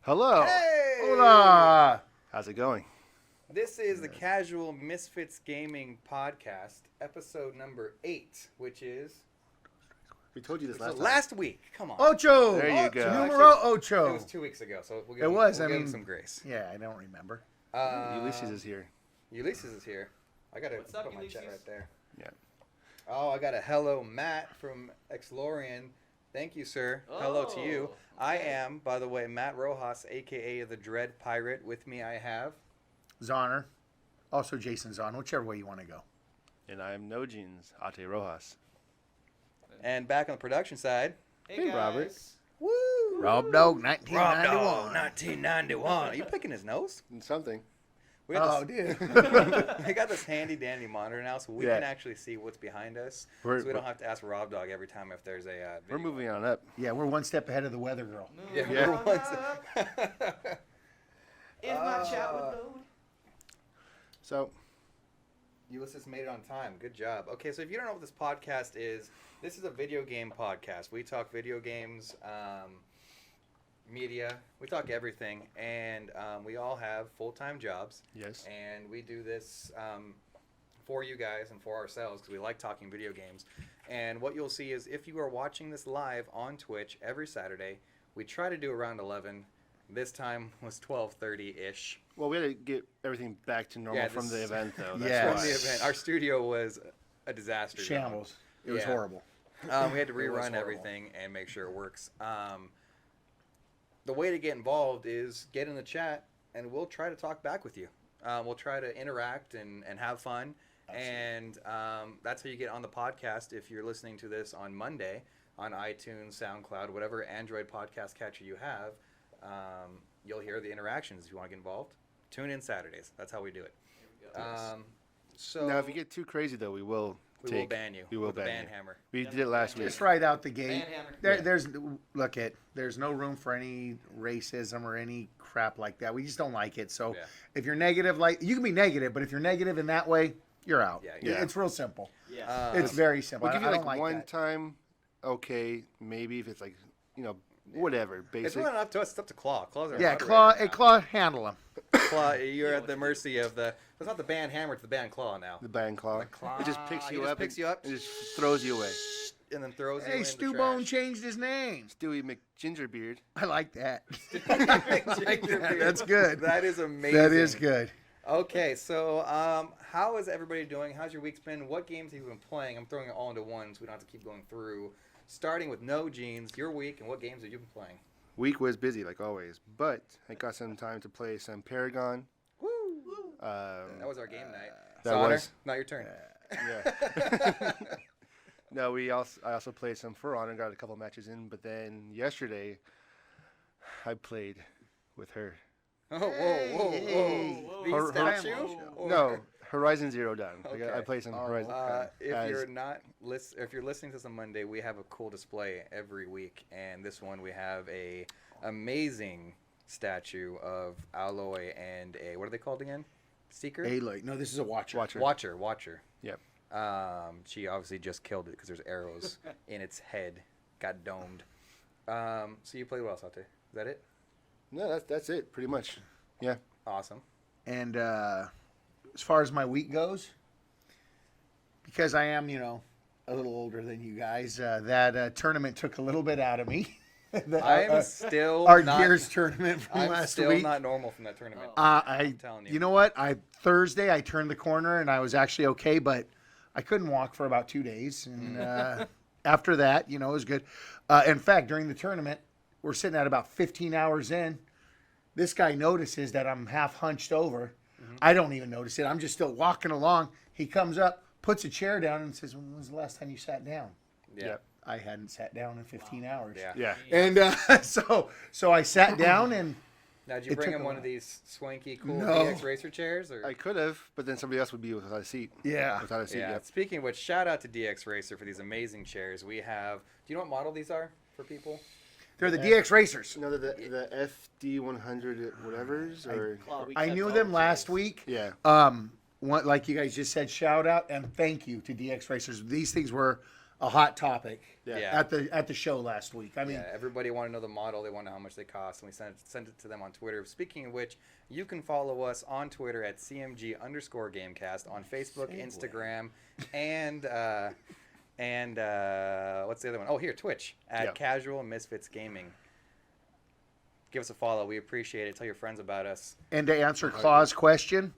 Hello. Hey! Hola! How's it going? This is the Casual Misfits Gaming Podcast, episode number 8, which is We told you this last time. last week. Come on. Ocho! There you go. Numero Actually, ocho. It was 2 weeks ago, so we'll give It him, was, we'll I give him mean- some grace. Yeah, I don't remember. Ulysses is here. Ulysses is here. I gotta What's up, put my chat Ulysses? right there. Yeah. Oh, I got a hello, Matt from Exlorian. Thank you, sir. Hello to you. Oh, I okay. am, by the way, Matt Rojas, a.k.a. the Dread Pirate. With me, I have... Zoner. Also Jason Zahn, whichever way you want to go. And I'm No Jeans, Ate Rojas. And back on the production side... Hey, guys. Robert. Woo! Rob Dog, Rob 1991. Dog, 1991. Are you picking his nose? Something. We have Oh, this, dude. we got this handy dandy monitor now, so we Yeah. can actually see what's behind us. We're- So we don't have to ask Rob Dog every time if there's a. We're video. moving on up. Yeah, we're one step ahead of the weather girl. Yeah, Yeah. we're one If my chat would load. So, Ulysses made it on time. Good job. Okay, so if you don't know what this podcast is, this is a video game podcast. We talk video games, media. We talk everything, and we all have full-time jobs. yes. And we do this for you guys and for ourselves because we like talking video games. And what you'll see is if you are watching this live on Twitch every Saturday, we try to do around 11. This time was 12:30-ish. Well, we had to get everything back to normal Yeah, from the this- event, though. That's Yes. From the event, our studio was a disaster. zone. Shambles. It was Yeah. horrible. We had to It was rerun horrible. everything and make sure it works. The way to get involved is get in the chat, and we'll try to talk back with you. We'll try to interact and have fun. Absolutely. And that's how you get on the podcast if you're listening to this on Monday on iTunes, SoundCloud, whatever Android podcast catcher you have. You'll hear the interactions if you want to get involved. Tune in Saturdays. That's how we do it. Here we go. So now, if you get too crazy, though, we will we take. will ban you. We will with the ban ban you. hammer. We did it last week. Just right out the gate. Banhammer. There, Yeah. there's no room for any racism or any crap like that. We just don't like it. So Yeah. if you're negative, like you can be negative, but if you're negative in that way, you're out. Yeah, yeah. It's real simple. Yeah. It's very simple. We'll give you I like don't like one that. time, okay, maybe if it's like, whatever, It's basic. not up to us. It's up to Claw. Claw's our Yeah, moderator claw, now. claw, handle him. Claw, you're at the mercy of the. It's not the band hammer, it's the band claw now. The band claw. claw. It just picks He you just up. picks and, you up. and just throws you away. And then throws you Hey, into Stu trash. Bone changed his name. Stewie McGingerbeard. I like that. Ginger beard. That's good. That is amazing. That is good. Okay, so how is everybody doing? How's your week's been? What games have you been playing? I'm throwing it all into one so we don't have to keep going through. Starting with No Jeans, your week, and what games have you been playing? Week was busy like always, but I got some time to play some Paragon. Woo! Um, That was our game night. that Sonner, was- not your turn. yeah. No, I also played some For Honor, got a couple matches in, but then yesterday I played with her. Oh, whoa, whoa, Hey. whoa. Her- The her- statue? Or- No, Horizon Zero Dawn. I Okay. played some Oh, Horizon. If as- you're not if you're listening to this on Monday, we have a cool display every week, and this one we have a amazing statue of Alloy and a what are they called again? Seeker? Aloy. No, this is a watcher. Watcher. Watcher. Yep. She obviously just killed it because there's arrows in its head. Got domed. So you played what else out there? Is that it? No, that's it, pretty much. Yeah. Awesome. And as far as my week goes, because I am, a little older than you guys, that tournament took a little bit out of me. I'm still our not, Gears tournament from I'm last still week. not normal from that tournament. I'm telling you. you know what? Thursday I turned the corner and I was actually okay, but I couldn't walk for about 2 days, and after that, it was good. In fact, during the tournament, we're sitting at about 15 hours in. This guy notices that I'm half hunched over. I don't even notice it. I'm just still walking along. He comes up, puts a chair down, and says, "When was the last time you sat down?" Yeah. Yep. I hadn't sat down in 15 hours. Yeah. Yeah. And so I sat down, and Now, did you It bring took him a one while. of these swanky, cool No. DX Racer chairs? Or? I could have, but then somebody else would be without a seat. yeah. Without a seat, Yeah. yep. Speaking of which, shout out to DX Racer for these amazing chairs. We have. Do you know what model these are for people? They're the DX Racers. No, the FD100 whatevers, or I knew them last week. yeah. Like you guys just said, shout out and thank you to DX Racers. These things were a hot topic Yeah. at the show last week. I mean, Yeah, everybody wanted to know the model. They want to know how much they cost, and we sent it to them on Twitter. Speaking of which, you can follow us on Twitter at CMG_Gamecast, on Facebook, Instagram, and what's the other one? Oh, here, Twitch at Casual Misfits Gaming. Give us a follow. We appreciate it. Tell your friends about us. and to answer Claw's question,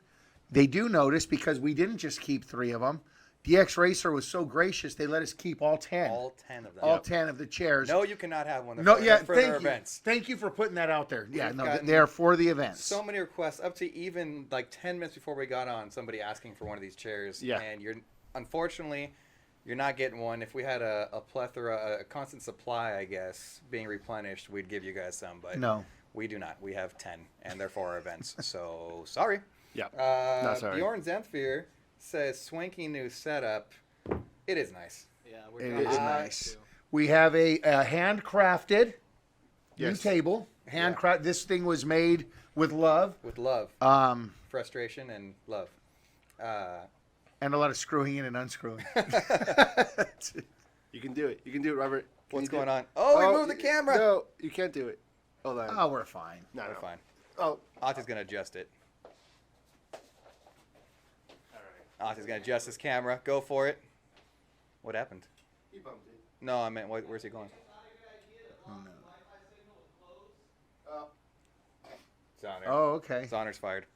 they do notice because we didn't just keep 3 of them. DX Racer was so gracious; they let us keep all 10. All 10 of them. All 10 of the chairs. No, you cannot have one. No, They're for thank their you. events. Thank you for putting that out there. Yeah, We've no, gotten they're for the events. So many requests, up to even like 10 minutes before we got on, somebody asking for one of these chairs. Yeah. And unfortunately, you're not getting one. If we had a plethora, a constant supply, I guess, being replenished, we'd give you guys some. But No. we do not. We have 10, and they're for our events. So sorry. Yeah. Not sorry. Bjorn Zemfir says swanky new setup. It is nice. Yeah, we're It doing is that nice. too. We have a handcrafted new Yes. table. Handcraft. This thing was made with love. With love, Um, frustration, and love. and a lot of screwing in and unscrewing. You can do it. You can do it, Robert. Can What's you do going it? on? Oh, we moved the camera. No, you can't do it. Hold on. Oh, we're fine. No, We're no. fine. Oh, Ati's going to adjust it. Ati's going to adjust his camera. Go for it. What happened? he bumped it. No, I meant, where's he going? Zoner. Oh, okay. Zoner's fired.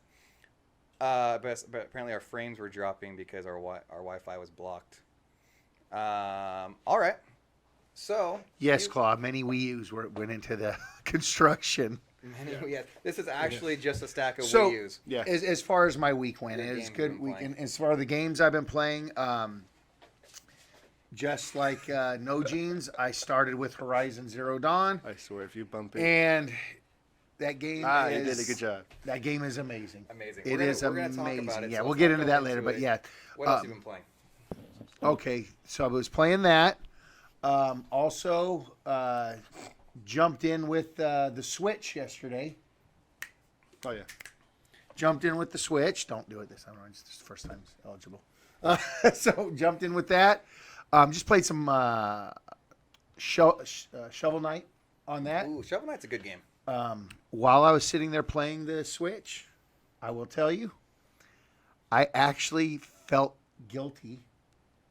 But apparently our frames were dropping because our Wi-Fi was blocked. All right. So. Yes, Claude. Many Wii U's went into the construction. This is actually just a stack of So, Wii U's. Yeah. As far as my week went, Your it's games good. you've been Week, playing. and as far as the games I've been playing, just like No Jeans, I started with Horizon Zero Dawn, I swear, if you bump it. and that game You is did a good job. That game is amazing. Amazing. It is We're gonna talk amazing. about it, Yeah, so we'll let's get not into go that later. But it. yeah, What else have you been playing? okay. So I was playing that. Also, jumped in with the Switch yesterday. Oh, yeah. Jumped in with the Switch. Don't do it this time. It's just the first time it's eligible. So jumped in with that. Just played some Shovel Knight on that. Ooh, Shovel Knight's a good game. While I was sitting there playing the Switch, I will tell you, I actually felt guilty.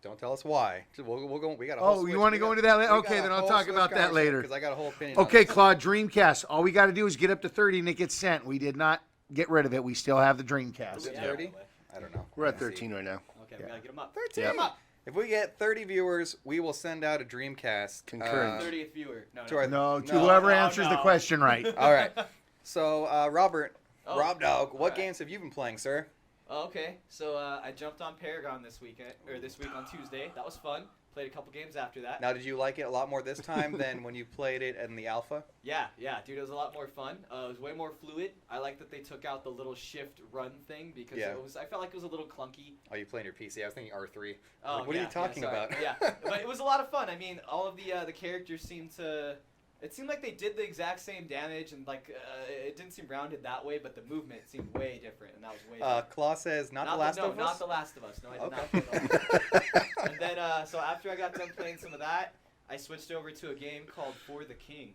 Don't tell us why. We'll go. We got a whole. Oh, you want to go into that later? Okay, then I'll talk about that later. Because I got a whole opinion. on Okay, this. Claude, Dreamcast. All we got to do is get up to 30 and it gets sent. We did not get rid of it. We still have the Is Dreamcast. it Yeah. 30? I don't know. We're at Let's see. 13 right now. Okay, we gotta get them up. 13. Yeah. Get 'em up. If we get 30 viewers, we will send out a Dreamcast. Concurrent. 30th viewer. No, to our- No, to No, whoever no, answers the no. question right. All right. So, Robert, Oh, Rob Dog, what alright. games have you been playing, sir? Oh, okay, so I jumped on Paragon this week on Tuesday. That was fun. Played a couple games after that. Now, did you like it a lot more this time than when you played it in the alpha? Yeah, dude, it was a lot more fun. It was way more fluid. I like that they took out the little shift run thing because Yeah. I felt like it was a little clunky. Oh, you playing your PC? I was thinking R3. Oh, Like, what are you talking sorry. about? Yeah, but it was a lot of fun. I mean, all of the characters seemed to. It seemed like they did the exact same damage, and like it didn't seem rounded that way, but the movement seemed way different, and that was way. Different. Claw says, not The Last of Us? Not The Last of Us. No, I did not Okay. play The Last of Us. And then, so after I got done playing some of that, I switched over to a game called For the King,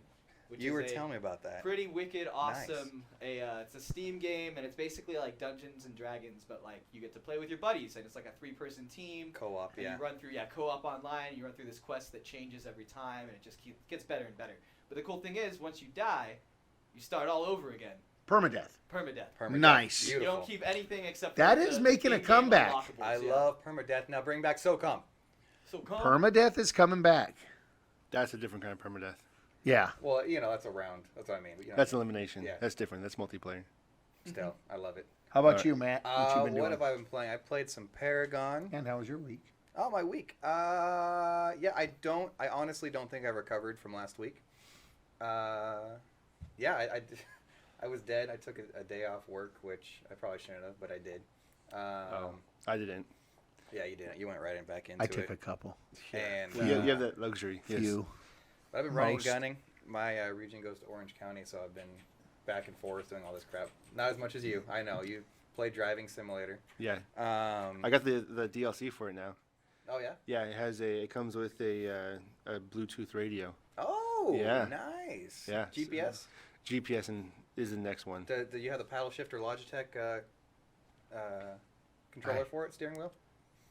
which You is were a telling me about that. pretty wicked, awesome. It's a Steam game, and it's basically like Dungeons and Dragons, but like you get to play with your buddies, and it's like a 3-person team. Co-op, And yeah. you run through, co-op online. You run through this quest that changes every time, and it just gets better and better. But the cool thing is, once you die, you start all over again. Permadeath. Permadeath. Permadeath. Nice. You Beautiful. don't keep anything except for That the, is the making a in-game comeback. unlockables, I yeah. love Permadeath. Now bring back SOCOM. So come. Permadeath is coming back. That's a different kind of permadeath. Yeah. Well, that's a round. That's what I mean. You know, That's elimination. Yeah. That's different. That's multiplayer. still, I love it. How about Alright. you, Matt? What you been What doing? have I been playing? I played some Paragon. And how was your week? Oh, my week. Yeah, I honestly don't think I recovered from last week. Yeah, I was dead. I took a day off work, which I probably shouldn't have, but I did. I didn't. Yeah, you didn't. You went right in back into I it. took a couple. And You have that luxury. Yes. Few. But I've been running, Most. gunning. My region goes to Orange County, so I've been back and forth doing all this crap. Not as much as you. I know. You play Driving Simulator. Yeah. I I got the DLC for it now. Oh yeah. Yeah, it comes with a Bluetooth radio. Oh, Yeah. nice. Yeah. GPS. GPS and is the next one. Do you have the paddle shifter Logitech controller for it? Steering wheel.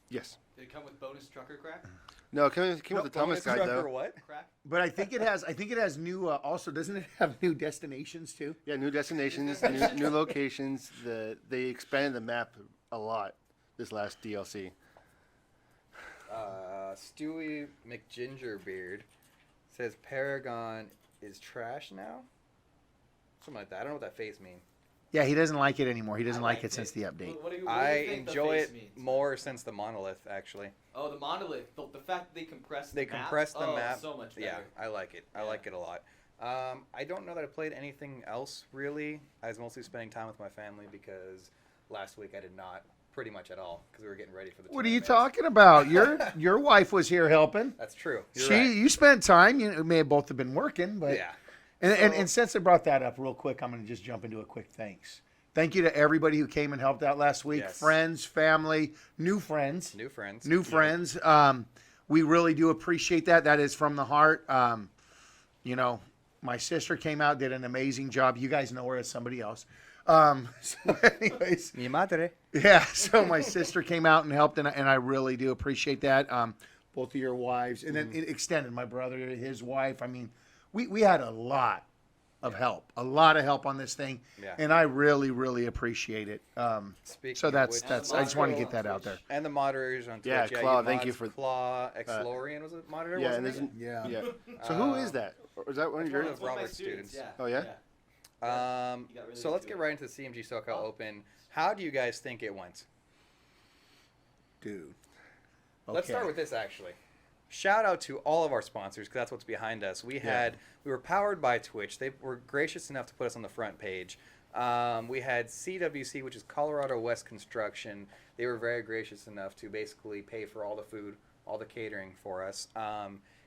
Yes. Did it come with bonus trucker crack? No, it came with the Thomas guide Trucker though. what? Crack? But I think it has new. Also, doesn't it have new destinations too? Yeah, new destinations, new locations. They expanded the map a lot this last DLC. Stewie McGingerbeard says Paragon is trash now. Something like that. I don't know what that face means. Yeah, he doesn't like it anymore. He doesn't I like liked it since the update. What do you I think the enjoy face it means? more since the monolith, actually. Oh, the monolith. The fact that they compressed the They map. compressed the oh, map. so much better. Yeah, I like it. I Yeah. like it a lot. I don't know that I played anything else really. I was mostly spending time with my family because last week I did not pretty much at all because we were getting ready for the What are you tournaments. talking about? Your wife was here helping. That's true. You're She, right. you spent time. You may have both have been working, but Yeah. and since I brought that up real quick, I'm going to just jump into a quick thanks. Thank you to everybody who came and helped out last week. Yes. Friends, family, new friends. New friends. New friends. We really do appreciate that. That is from the heart. You know, my sister came out, did an amazing job. You guys know her as somebody else. So anyways, Mi madre. yeah. So my sister came out and helped, and I really do appreciate that. Both of your wives, and then it extended my brother, his wife. I mean, we had a lot of help, a lot of help on this thing, Yeah. and I really, really appreciate it. Speaking So of that's which- I just want to get that out there. And the moderators on Twitch. Yeah, Claw, thank you mods for- Claw. Xlorian was a monitor. Yeah, and wasn't he? there's Yeah. yeah. So who is that? Or is that one of That's one your? of One of my Robert's students. Yeah. Oh, yeah? You got really So let's into get it. right into the CMG SoCal Open. How do you guys think it went? Dude. Let's Okay. start with this actually. Shout out to all of our sponsors because that's what's behind us. We were powered by Twitch. They were gracious enough to put us on the front page. We had CWC, which is Colorado West Construction. They were very gracious enough to basically pay for all the food, all the catering for us.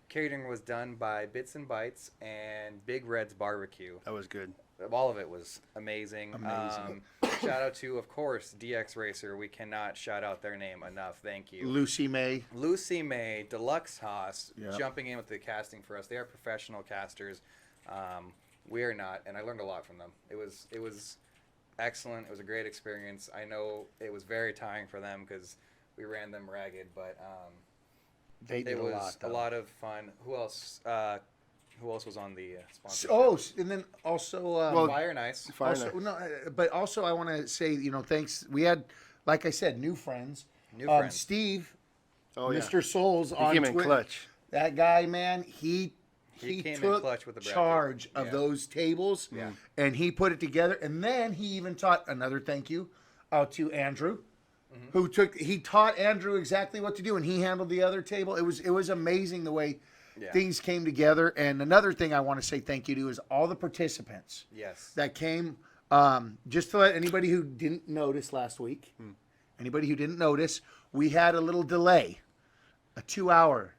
Catering was done by Bits and Bites and Big Red's Barbecue. That was good. All of it was amazing. Amazing. Shout out to, of course, DX Racer. We cannot shout out their name enough. Thank you. Lucy May. Lucy May, Deluxe Haas, Yep. jumping in with the casting for us. They are professional casters. We are not, and I learned a lot from them. It was excellent. It was a great experience. I know it was very tiring for them because we ran them ragged, but They did it was a lot. a lot of fun. Who else? Who else was on the sponsor? And then also, Fire and Ice. Fire also Knife. no, but also I want to say, thanks. We had, like I said, new friends. New friends. Steve, Oh yeah. Mr. Souls He on came in Twitter. clutch. That guy, man, he He came in took clutch with the bracket. charge of Yeah. those tables, Yeah. and he put it together. And then he even taught another thank you out to Andrew, Mm-hmm. he taught Andrew exactly what to do, and he handled the other table. It was amazing the way Yeah. things came together. And another thing I want to say thank you to is all the participants Yes. that came. Just to let anybody who didn't notice last week, anybody who didn't notice, we had a little delay, a 2-hour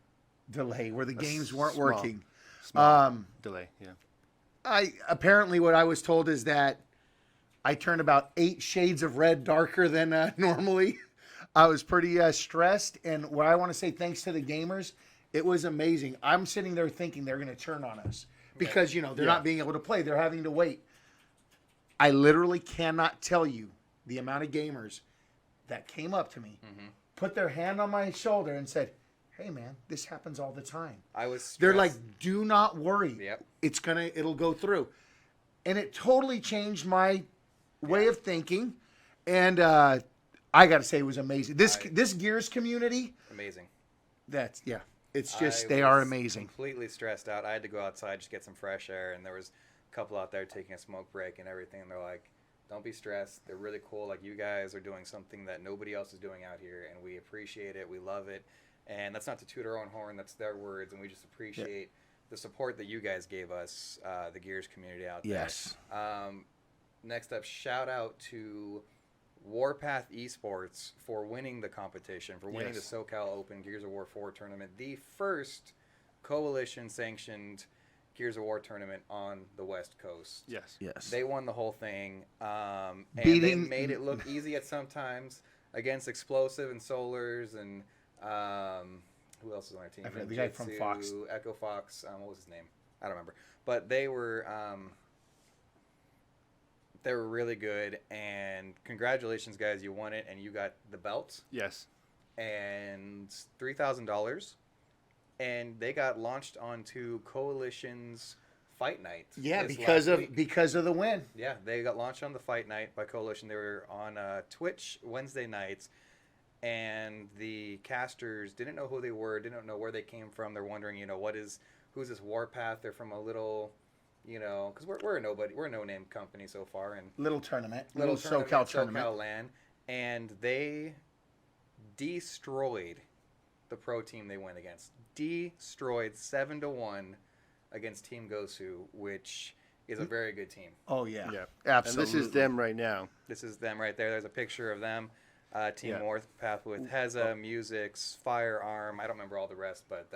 delay where the games weren't small. working. Small delay. Yeah. Apparently what I was told is that I turned about 8 shades of red darker than normally. I was pretty stressed, and what I want to say, thanks to the gamers, it was amazing. I'm sitting there thinking they're going to turn on us because they're not being able to play; they're having to wait. I literally cannot tell you the amount of gamers that came up to me, put their hand on my shoulder, and said, "Hey, man, this happens all the time." I was. They're like, stressed. "Do not worry. Yep. It'll go through." And it totally changed my way of thinking. And I got to say, it was amazing. This Gears community, amazing. it's just, I they are was amazing. Completely stressed out. I had to go outside just get some fresh air, and there was a couple out there taking a smoke break and everything. And they're like, "Don't be stressed. They're really cool. Like, you guys are doing something that nobody else is doing out here, and we appreciate it. We love it." And that's not to toot our own horn. That's their words, and we just appreciate the support that you guys gave us, the Gears community out there. Yes. Next up, shout out to Warpath Esports for winning the competition, for winning Yes. the SoCal Open Gears of War 4 tournament, the first coalition-sanctioned Gears of War tournament on the West Coast. Yes. Yes. They won the whole thing, and they Beating- made it look easy at some times against Explosive and Solars, and Who else was on our team? I forget, the guy from Ninjutsu, Fox. Echo Fox. What was his name? I don't remember. But they were really good. And congratulations, guys! You won it, and you got the belts Yes. and $3,000. And they got launched onto Coalition's Fight Night. Yeah, this because last of week. because of the win. Yeah, they got launched on the Fight Night by Coalition. They were on Twitch Wednesday nights, and the casters didn't know who they were, didn't know where they came from. They're wondering, who's this Warpath? They're from a little, because we're a nobody, we're a no-name company so far, and Little tournament. little SoCal tournament. SoCal land, and they destroyed the pro team they went against. Destroyed 7-1 against Team Gosu, which is a very good team. Oh yeah. Yeah. Absolutely. And this is them right now. This is them right there. There's a picture of them. Team Yeah. Warpath with Heza, Musics, Firearm. I don't remember all the rest, but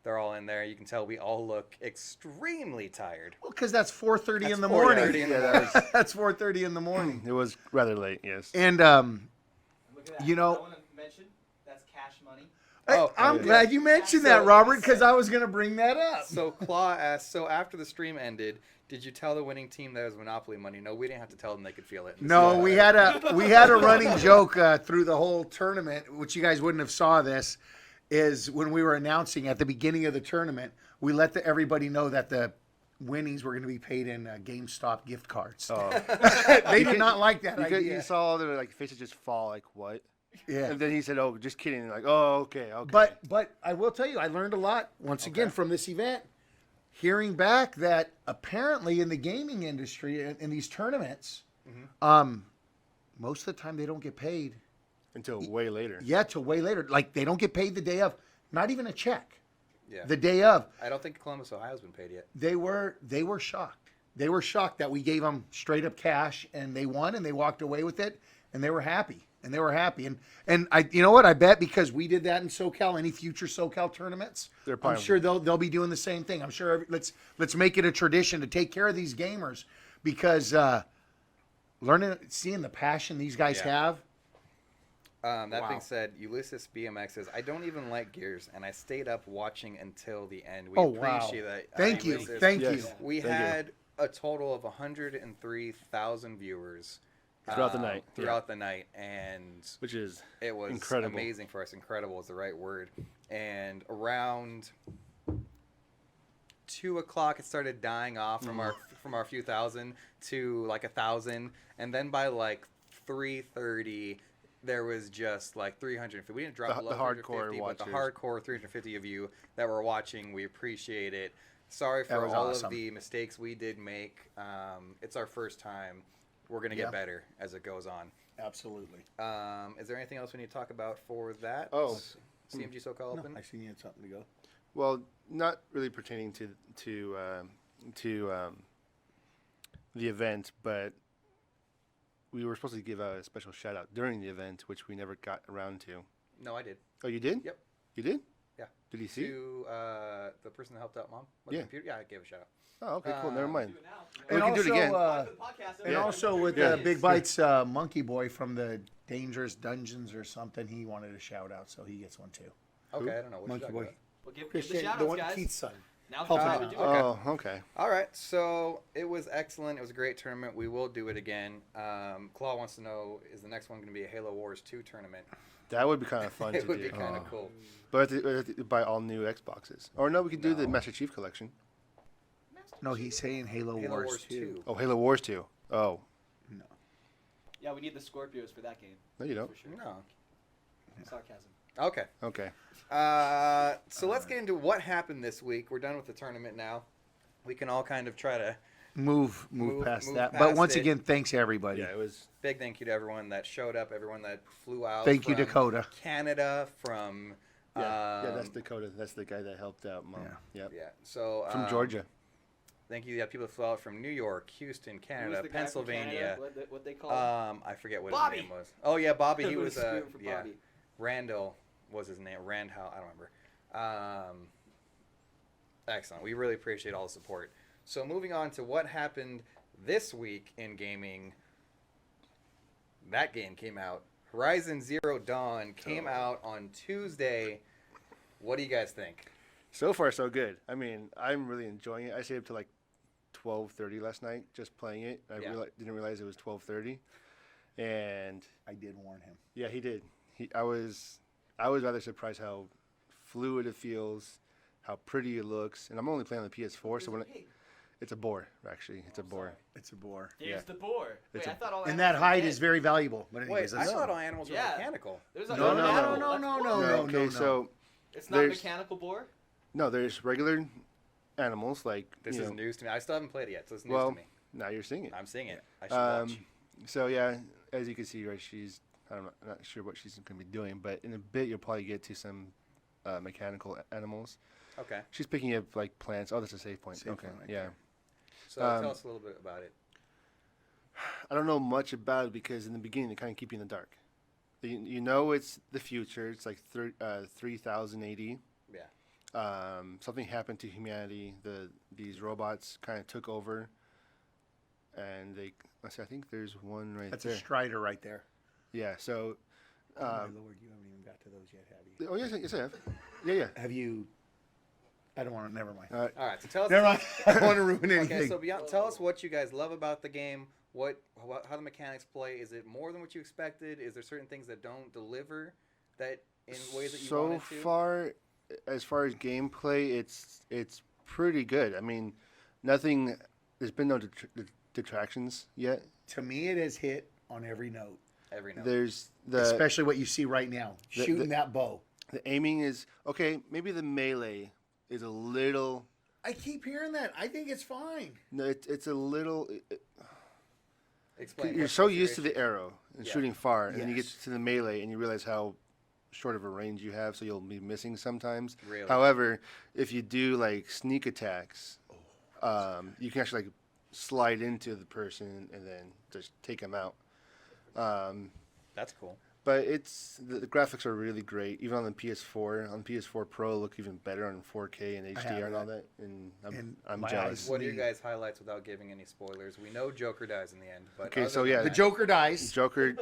they're all in there. You can tell we all look extremely tired. Well, because that's 4:30 That's in the morning. 4:30 in the Yeah, morning. That's 4:30 in the morning. It was rather late, yes. And Look at that. You know- I want to mention that's cash money. Oh, I'm yeah. glad you mentioned So- that, Robert, because I was going to bring that up. So Claw asked, so after the stream ended, did you tell the winning team that it was Monopoly money? No, we didn't have to tell them, they could feel it. No, we had a running joke through the whole tournament, which you guys wouldn't have saw this, is when we were announcing at the beginning of the tournament, we let everybody know that the winnings were going to be paid in GameStop gift cards. Oh. They did not like that You idea. saw all their faces just fall, like, what? Yeah. And then he said, "Oh, just kidding." Like, "Oh, okay." But I will tell you, I learned a lot once again from this event. Hearing back that apparently in the gaming industry in these tournaments, most of the time they don't get paid. Until way later. Yeah, till way later. Like they don't get paid the day of, not even a check. Yeah. The day of, I don't think Columbus, Ohio's been paid yet. they were shocked. They were shocked that we gave them straight up cash and they won and they walked away with it and they were happy. And I, you know what? I bet because we did that in SoCal, any future SoCal tournaments, They're I'm probably- sure they'll be doing the same thing. I'm sure. Let's make it a tradition to take care of these gamers because seeing the passion these guys Yeah. have. That Wow. being said, Ulysses BMX says, I don't even like Gears, and I stayed up watching until the end. We Oh, wow. appreciate that. Thank you. Ulysses. Thank Yes. you. We Thank you. had a total of 103,000 viewers Throughout the night. Throughout the night, and Which is it was incredible. amazing for us. Incredible is the right word. And around 2 o'clock, it started dying off from our few thousand to like 1,000, and then by like 3:30. There was just like 350. We didn't drop The below hardcore 350, but the watchers. hardcore 350 of you that were watching, we appreciate it. Sorry That for was all awesome. of the mistakes we did make. It's our first time. We're gonna Yeah. get better as it goes on. Absolutely. Is there anything else we need to talk about for that? Oh. CMG SoCal Open. I seen you had something to go. well, not really pertaining to the event, but we were supposed to give a special shout out during the event, which we never got around to. No, I did. Oh, you did? Yep. You did? Yeah. Did he see? To the person that helped out mom. With the Yeah. computer. Yeah, I gave a shout out. Oh, okay, cool. Never mind. Do it now. We can do it again. For the podcast, And Yeah. also with Yeah. Big Bites Monkey Boy from the Dangerous Dungeons or something, he wanted a shout out, so he gets one too. Okay, I don't know what Monkey you're Boy. talking Well, give the Christian, shout the outs, one guys. Keith's son. Now's Help the him time out. to do it. Oh, okay. about. All right, so it was excellent. It was a great tournament. We will do it again. Claw wants to know, is the next one going to be a Halo Wars 2 tournament? That would be kind of fun It to would do. be kind of cool. But we have to buy all new Xboxes. Or no, we could do the No. Master Chief Collection. No, he's saying Halo, Halo Wars, Wars 2. 2. Oh, Halo Wars 2. Oh, Yeah, we need the Scorpios for that game. no, you don't. For sure. No. Sarcasm. Okay. Okay. So let's get into what happened this week. We're done with the tournament now. We can all kind of try to Move Move past move that. past But once it. again, thanks everybody. Yeah, it was. big thank you to everyone that showed up, everyone that flew out. Thank you, from Dakota. Canada, from Yeah, that's Dakota. That's the guy that helped out Mom. Yeah. Yep. yeah. So From Georgia. Thank you. Yeah, people that flew out from New York, Houston, Who was Canada, the guy from Pennsylvania. Canada? What they call him? I forget what Bobby! his name was. Oh yeah, Bobby. He Who was screaming for yeah. Bobby? Randall was his name. Randall, I don't remember. Excellent. We really appreciate all the support. So moving on to what happened this week in gaming. That game came out Horizon Zero Dawn came out on Tuesday. What do you guys think? So far, so good. I mean, I'm really enjoying it. I stayed up to like 12:30 last night just playing it. I Yeah. didn't realize it was 12:30, and I did warn him. yeah, he did. I was rather surprised how fluid it feels, how pretty it looks, and I'm only playing on the PS4, so it's a boar actually. It's a boar. It's a bore. There's Yeah. the boar. It's Wait, I thought all And that animals were hide dead. is very valuable. But anyways, Wait, I that's- thought all animals were Yeah. mechanical. There's No, a no, animal. no, That's no, what? no, okay, no. so It's not a there's- mechanical boar. no, there's regular animals like This you is know, news to me. I still haven't played it yet, so it's news well, to me. now you're seeing it. I'm seeing it. I should watch. So yeah, as you can see, right, I'm not sure what she's going to be doing, but in a bit you'll probably get to some mechanical animals. Okay. She's picking up like plants. Oh, that's a save point. Save Okay, point right yeah. there. So tell us a little bit about it. I don't know much about it because in the beginning they kind of keep you in the dark. You know it's the future. It's like 3000 AD. Yeah. Something happened to humanity. These robots kind of took over, and let's see. I think there's one right That's there. a Strider right there. Yeah. So. Oh my lord, you haven't even got to those yet, have you? Oh yes, I have. Yeah. Have you? I don't want to. Never mind. All right. So tell us. Never mind. I don't want to ruin anything. Okay. So tell us what you guys love about the game. How the mechanics play. Is it more than what you expected? Is there certain things that don't deliver that in ways that you So wanted to? far, as far as gameplay, it's pretty good. I mean, nothing. There's been no detractions yet. To me, it has hit on every note. Every note. There's Especially what you see right now, the- shooting that bow. the aiming is okay. Maybe the melee is a little. I keep hearing that. I think it's fine. No, it's a little. Explain. You're what's so your used to issue? the arrow and Yeah. shooting far, and then you get Yes. to the melee and you realize how short of a range you have, so you'll be missing sometimes. Really? However, if you do like sneak attacks, you can actually like slide into the person and then just take them out. That's cool. But the graphics are really great, even on the PS4. On PS4 Pro, look even better on 4K and have HDR and all that. that. And And I'm my jealous. eyes- What are your Sweet. guys' highlights without giving any spoilers? We know Joker dies in the end, but Okay, other so than yeah. The that- Joker dies. Joker,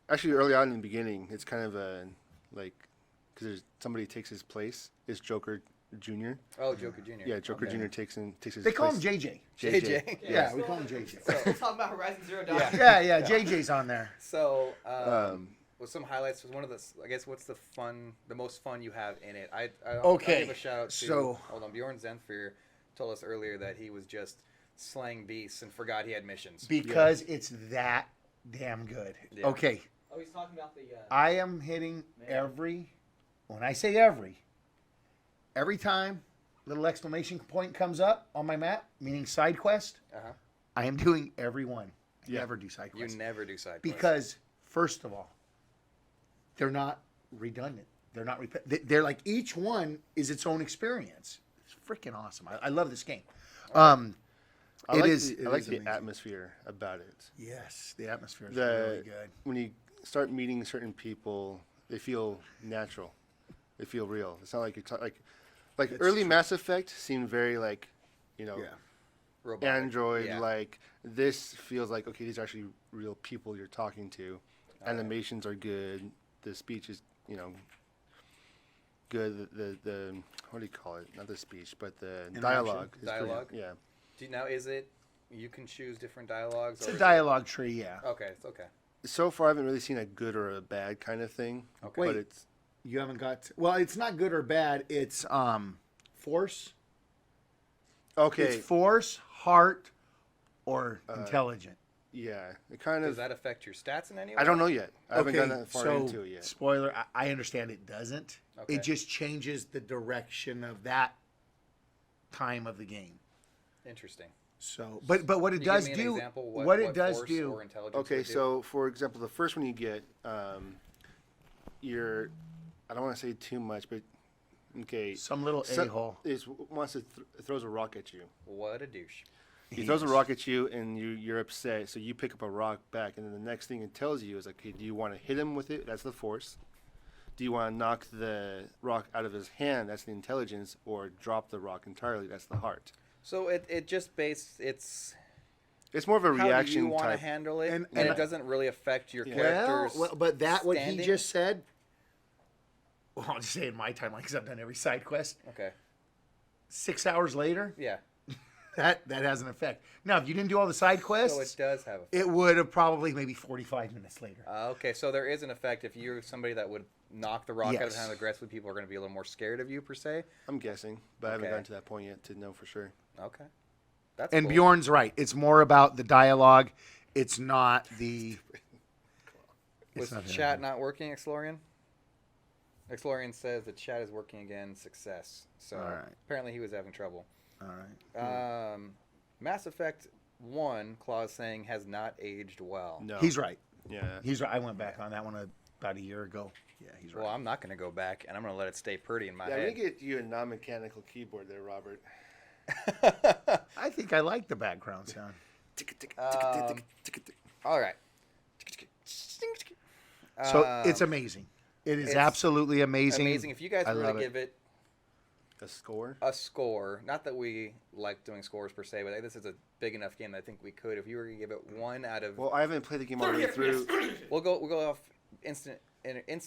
actually early on in the beginning, it's kind of a like because somebody takes his place. It's Joker Jr. Oh, Joker Jr. Yeah, Joker Okay. Jr. takes his. They call him place. JJ. JJ. Yeah, we call him JJ. We're talking about Horizon Zero Dawn. Yeah. Yeah, JJ's on there. So, Um, with some highlights, was one of the, I guess, what's the most fun you have in it? I'll Okay, give a shout out to, so- hold on, Bjorn Zenfir told us earlier that he was just slaying beasts and forgot he had missions. Because it's that damn good. Yeah. Okay, Oh, he's talking about the. I am hitting Man. when I say every time little exclamation point comes up on my map, meaning side quest, Uh-huh. I am doing every one. I Yeah. never do side You quests. never do side quests. Because, first of all, they're not redundant. They're not they're like each one is its own experience. It's freaking awesome. I love this game. I It like is- The, it I like is the amazing. atmosphere about it. Yes, the atmosphere is The really good. when you start meeting certain people, they feel natural. They feel real. It's not like you're like That's early true. Mass Effect seemed very like, Yeah. Robotic. Android Yeah. like. This feels like okay, these are actually real people you're talking to. Animations are good. The speech is good. The what do you call it? Not the speech, but the Interaction? dialogue. Is pretty- Dialogue? yeah. Now, is it, you can choose different dialogues? It's or a is dialogue tree, yeah. It, okay, it's okay. So far, I haven't really seen a good or a bad kind of thing. Okay. But Wait. it's You haven't got well, it's not good or bad. It's force. okay. It's force, heart, or intelligent. Yeah, it kind Does of. that affect your stats in any way? I don't know yet. I haven't gone that far so into it yet. spoiler, I understand it doesn't. Okay. It just changes the direction of that time of the game. Interesting. So, but what it Can does you give me an do, example what it does force do, or intelligence Okay, would do? so for example, the first one you get, you're. I don't want to say too much, but okay. some little So- a-hole. is wants to throws a rock at you. What a douche. He throws a rock at you, and you're upset. So you pick up a rock back, and then the next thing it tells you is like, okay, do you want to hit him with it? That's the force. Do you want to knock the rock out of his hand? That's the intelligence, or drop the rock entirely? That's the heart. So it just it's It's more of a how do you reaction want to type. handle it, And- and and it I- doesn't really affect your Yeah. character's But that what he standing? just said. Well, I'll just say in my timeline because I've done every side quest. Okay. 6 hours later, Yeah. that has an effect. Now, if you didn't do all the side quests, So it does have. it would have probably maybe 45 minutes later. Okay, so there is an effect if you're somebody that would knock the rock out of Yes. the hand aggressively. People are going to be a little more scared of you per se. I'm guessing, but I haven't Okay. gotten to that point yet to know for sure. Okay. That's And cool. Bjorn's right. It's more about the dialogue. It's not the. Was not the- chat not working, Exlorian? Exlorian says the chat is working again. Success. So All right. apparently he was having trouble. All right. Mass Effect 1, Claw's saying, has not aged well. No. He's right. Yeah. He's right. I went back on that one about a year ago. Yeah, he's right. Well, I'm not going to go back, and I'm going to let it stay pretty in my Yeah, we head. get you a non-mechanical keyboard there, Robert. I think I like the background sound. All right. So it's amazing. It is it's absolutely amazing. amazing. If you guys I were to love it. give it A score? a score, not that we like doing scores per se, but this is a big enough game that I think we could. If you were to give it 1 out of, Well, I haven't played the game all the way through. we'll go off instant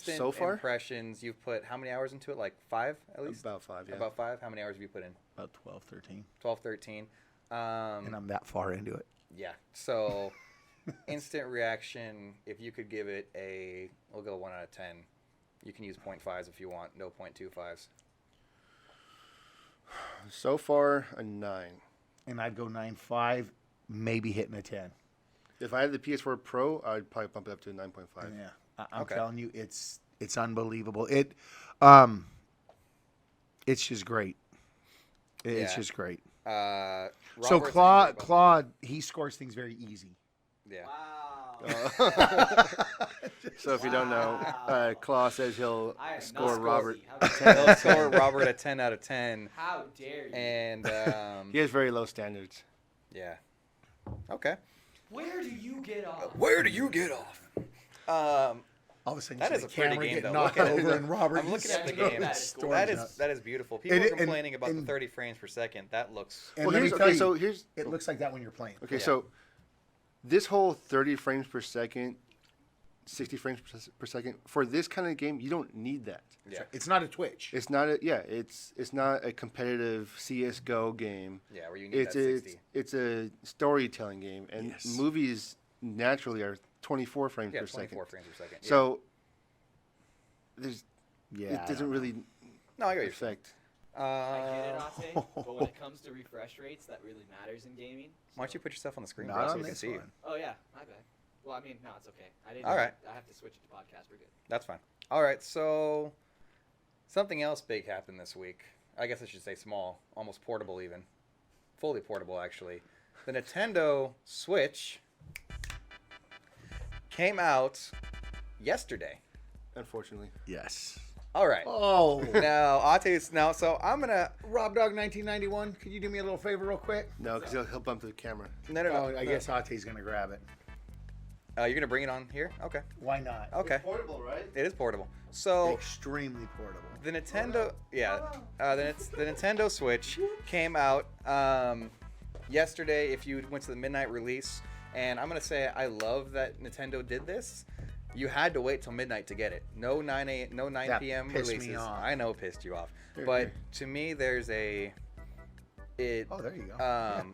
So far? impressions. You've put how many hours into it? Like 5 at least. About 5, yeah. About 5. How many hours have you put in? About 12, 13. 12, 13. And I'm that far into it. Yeah. So, instant reaction. If you could give it we'll go 1 out of 10. You can use 0.5s if you want. No 0.25s. So far, a 9. And I'd go 9.5, maybe hitting a 10. If I had the PS4 Pro, I'd probably bump it up to a 9.5. Yeah, I'm Okay. telling you, it's unbelievable. It's just great. It's Yeah. just great. So So Claude, he scores things very easy. Yeah. Wow. So if you don't know, Wow. Claw says he'll I am not score Robert. Scorsese. How They'll score Robert a 10 out of 10. How dare you? And He has very low standards. yeah. Okay. Where do you get off? Where do you get off? All of a sudden, That you is see a the pretty camera game, get though. knocked Look at it. over, and Robert. I'm looking at the just game. storms That out. is beautiful. People And are it- and- complaining about the and- 30 frames per second. That looks. And Well, let me here's tell okay. you, So here's it looks like that when you're playing. okay. Yeah. So this whole 30 frames per second, 60 frames per second for this kind of game, you don't need that. Yeah. It's not a Twitch. It's not a It's not a competitive CS:GO game. Yeah, where you need It's that 60. it's a storytelling game, and Yes. movies naturally are 24 frames Yeah, per 24 second. frames per second. Yeah. So there's Yeah, it doesn't really no, I get what you're saying. affect. I get it, Ate, but when it comes to refresh rates, that really matters in gaming. Why don't you put yourself on the screen, Not bro, so on we can this see you? one. Oh yeah, my bad. Well, I mean, no, it's okay. I didn't. All right. I have to switch it to podcast. We're good. That's fine. All right, so something else big happened this week. I guess I should say small, almost portable even. Fully portable, actually. The Nintendo Switch came out yesterday. Unfortunately, Yes. All right. Oh. Now, so I'm going to... Rob Dog 1991, could you do me a little favor real quick? no, because he'll bump the camera. No. Oh, I guess Ate's going to grab it. You're going to bring it on here? Okay. Why not? Okay. Portable, right? It is portable. So... Extremely portable. The Nintendo, the Nintendo Switch came out yesterday. If you went to the midnight release, and I'm gonna say I love that Nintendo did this. You had to wait till midnight to get it. No 9 That p.m. pissed me releases. off. I know it pissed you off, Here, but here. to me, there's it Oh, there you go.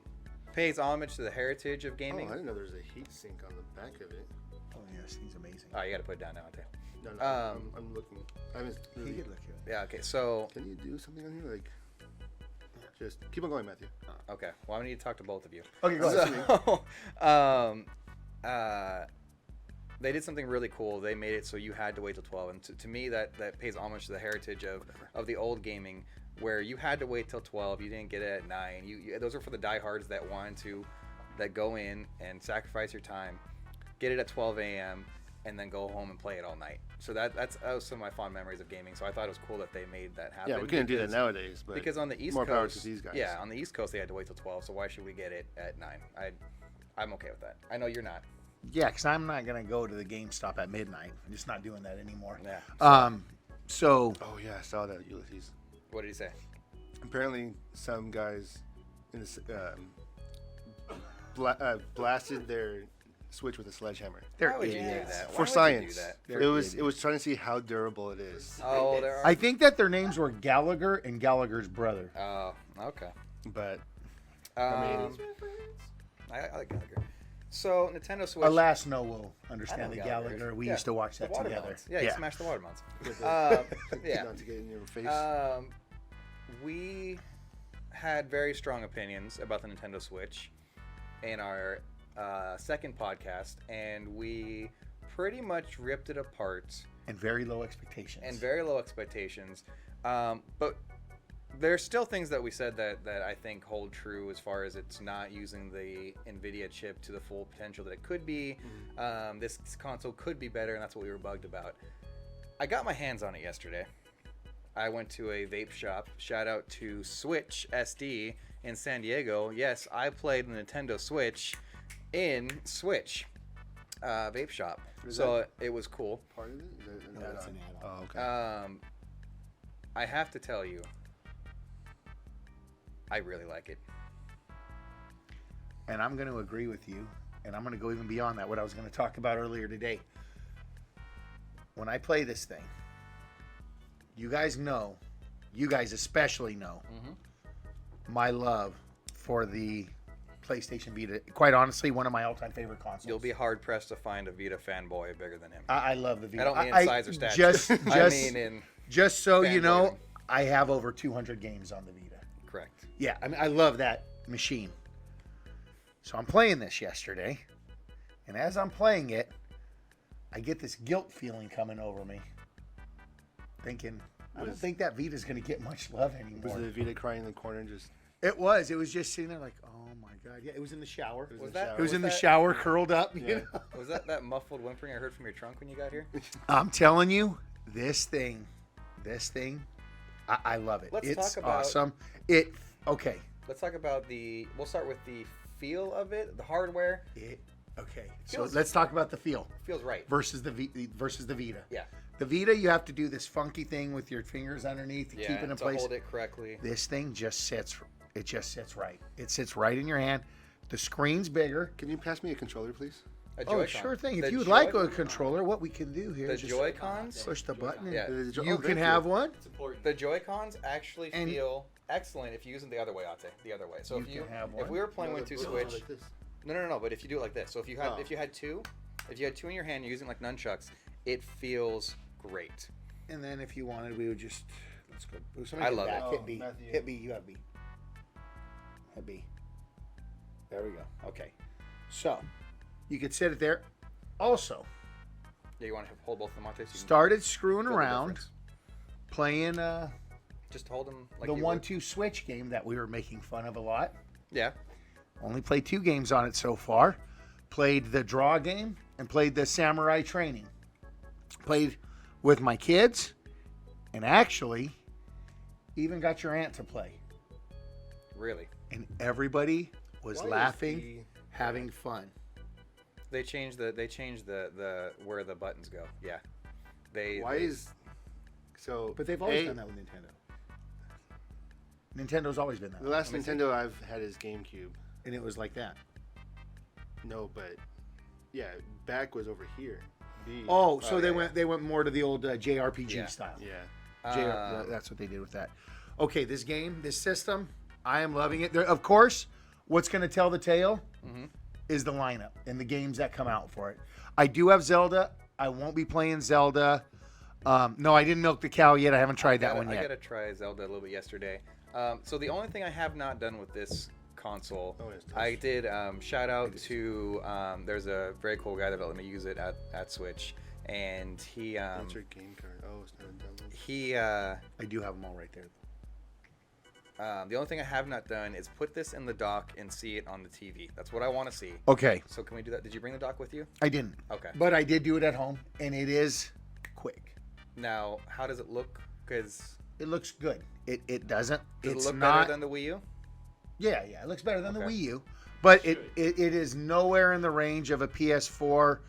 pays homage to the heritage of Oh, gaming. I didn't know there was a heat sink on the back of it. Oh, yes, he's amazing. Oh, you got to put it down now. Too. No, I'm looking. I haven't He really. did look good. Yeah. Okay. So. Can you do something on here? Like, just keep on going, Matthew. Okay. Well, I need to talk to both of you. Okay, go ahead. So, they did something really cool. They made it so you had to wait till 12, and to me, that pays homage to the heritage of the old gaming, where you had to wait till 12. You didn't get it at 9. Those are for the diehards that go in and sacrifice your time, get it at 12 a.m. and then go home and play it all night. So that was some of my fond memories of gaming. So I thought it was cool that they made that happen. Yeah, we couldn't do that because- nowadays, but Because on the East more Coast, power to these guys. yeah, on the East Coast they had to wait till 12. So why should we get it at 9? I'm okay with that. I know you're not. Yeah, because I'm not going to go to the GameStop at midnight. I'm just not doing that anymore. Yeah. So Oh yeah, I saw that, Ulysses. What did he say? Apparently, some guys in this blasted their Switch with a sledgehammer. They're Why would you do idiots. that? Why For would you science. do that? They're It was trying to see how durable it is. Oh, there are. I think that their names were Gallagher and Gallagher's brother. Oh, okay. But Um, I like Gallagher. So Nintendo Switch. Alas, no will I understand know the Gallagher. Gallagher. We Yeah, used to watch the that together. watermelons. Yeah, you smashed the watermelons. Yeah. not to get in your face. We had very strong opinions about the Nintendo Switch in our second podcast, and we pretty much ripped it apart And very low expectations. and very low expectations. But there's still things that we said that I think hold true as far as it's not using the NVIDIA chip to the full potential that it could be. This console could be better, and that's what we were bugged about. I got my hands on it yesterday. I went to a vape shop. Shout out to Switch SD in San Diego. Yes, I played the Nintendo Switch in Switch vape shop. Is So it was cool. Part of it? Is that an No, it's add-on? an add-on. Oh, okay. I have to tell you, I really like it. And I'm going to agree with you. And I'm going to go even beyond that, what I was going to talk about earlier today. When I play this thing, you guys especially know my love for the PlayStation Vita. Quite honestly, one of my all-time favorite consoles. You'll be hard pressed to find a Vita fanboy bigger than him. I love the Vita. I don't mean in size or stature. I mean in just so you know, fanboydom. I have over 200 games on the Vita. correct. Yeah, I mean, I love that machine. So I'm playing this yesterday, and as I'm playing it, I get this guilt feeling coming over me, thinking, I don't think that Vita's going to get much love Was anymore. the Vita crying in the corner and just... It was just sitting there like, oh my God. Yeah, it was in the shower. It Was in the that- shower. It was in the that- shower, curled up. you Yeah. know? Was that muffled whimpering I heard from your trunk when you got here? I'm telling you, this thing, I love it. Let's It's talk about- awesome. Okay. Let's talk about we'll start with the feel of it, the hardware. Okay. So Feels- let's talk about the feel Feels right. versus the Vita. Yeah. The Vita, you have to do this funky thing with your fingers underneath to Yeah, keep it in to place. hold it correctly. This thing just sits. It just sits right. It sits right in your hand. The screen's bigger. Can you pass me a controller, please? A Oh, Joy-Con. sure thing. If The you would like Joy- a controller, what we can do here the is just Joy-Cons, push the button. And Yeah. You can have one. It's important. the Joy-Cons actually And- feel excellent if you use them the other way, Ate. The other way. So You if you can have if one. we were playing with two Switch, Like this. no, but if you do it like this. So if you had Oh. if you had two in your hand, you're using like nunchucks, it feels great. And then if you wanted, we would just let's go. I love back. it. Hit Oh, B. Matthew. Hit B. You have B. Hit B. There we go. Okay. So you could set it there. Also, Yeah, you want to hold both of them, Ate? So you can started screwing feel the around, difference. playing Just hold them like the you 1-2 switch game that we were making fun of a lot. would. Yeah. Only played 2 games on it so far. Played the draw game and played the samurai training. Played with my kids, and actually even got your aunt to play. Really. And everybody was Why is laughing, having fun. They changed the where the buttons go. Yeah. Why is... So... But they've always A, done that with Nintendo. Nintendo's always been that. The last Let me see. Nintendo I've had is GameCube. And it was like that. No, but... Yeah, back was over here. B. Oh, so Oh, they yeah, went more to the old JRPG Yeah. style. Yeah. That's what they did with that. Okay, this game, this system, I am loving it. There, of course, what's going to tell the tale is the lineup and the games that come out for it. I do have Zelda. I won't be playing Zelda. No, I didn't milk the cow yet. I haven't tried that one I yet. gotta try Zelda a little bit yesterday. So the only thing I have not done with this console, Oh, it's I did shout out to there's a very cool guy that let me use it at Switch, and he That's your game card. Oh, it's not a download. he I do have them all right there. the only thing I have not done is put this in the dock and see it on the TV. That's what I want to see. Okay, So can we do that? Did you bring the dock with you? I didn't. Okay. But I did do it at home, and it is quick. Now, how does it look? Because It looks good. It doesn't. does It's it look not. better than the Wii U? Yeah, it looks better than the Okay. Wii U, but it is nowhere in the range of a PS4,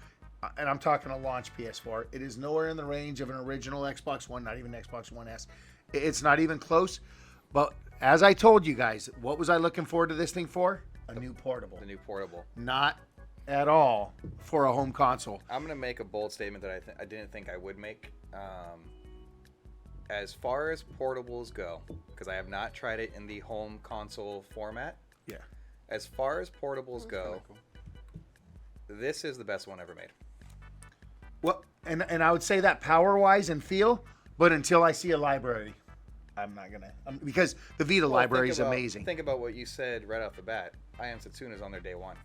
and I'm talking a launch PS4. It is nowhere in the range of an original Xbox One, not even Xbox One S. It's not even close. But as I told you guys, what was I looking forward to this thing for? a new portable. The new portable. Not at all for a home console. I'm gonna make a bold statement that I didn't think I would make. As far as portables go, because I have not tried it in the home console format. Yeah. As far as portables go, Cool. this is the best one ever made. Well, and I would say that power-wise and feel, but until I see a library, I'm not gonna. Because the Vita library is amazing. Think about what you said right off the bat. I Am Setsuna's on their day one.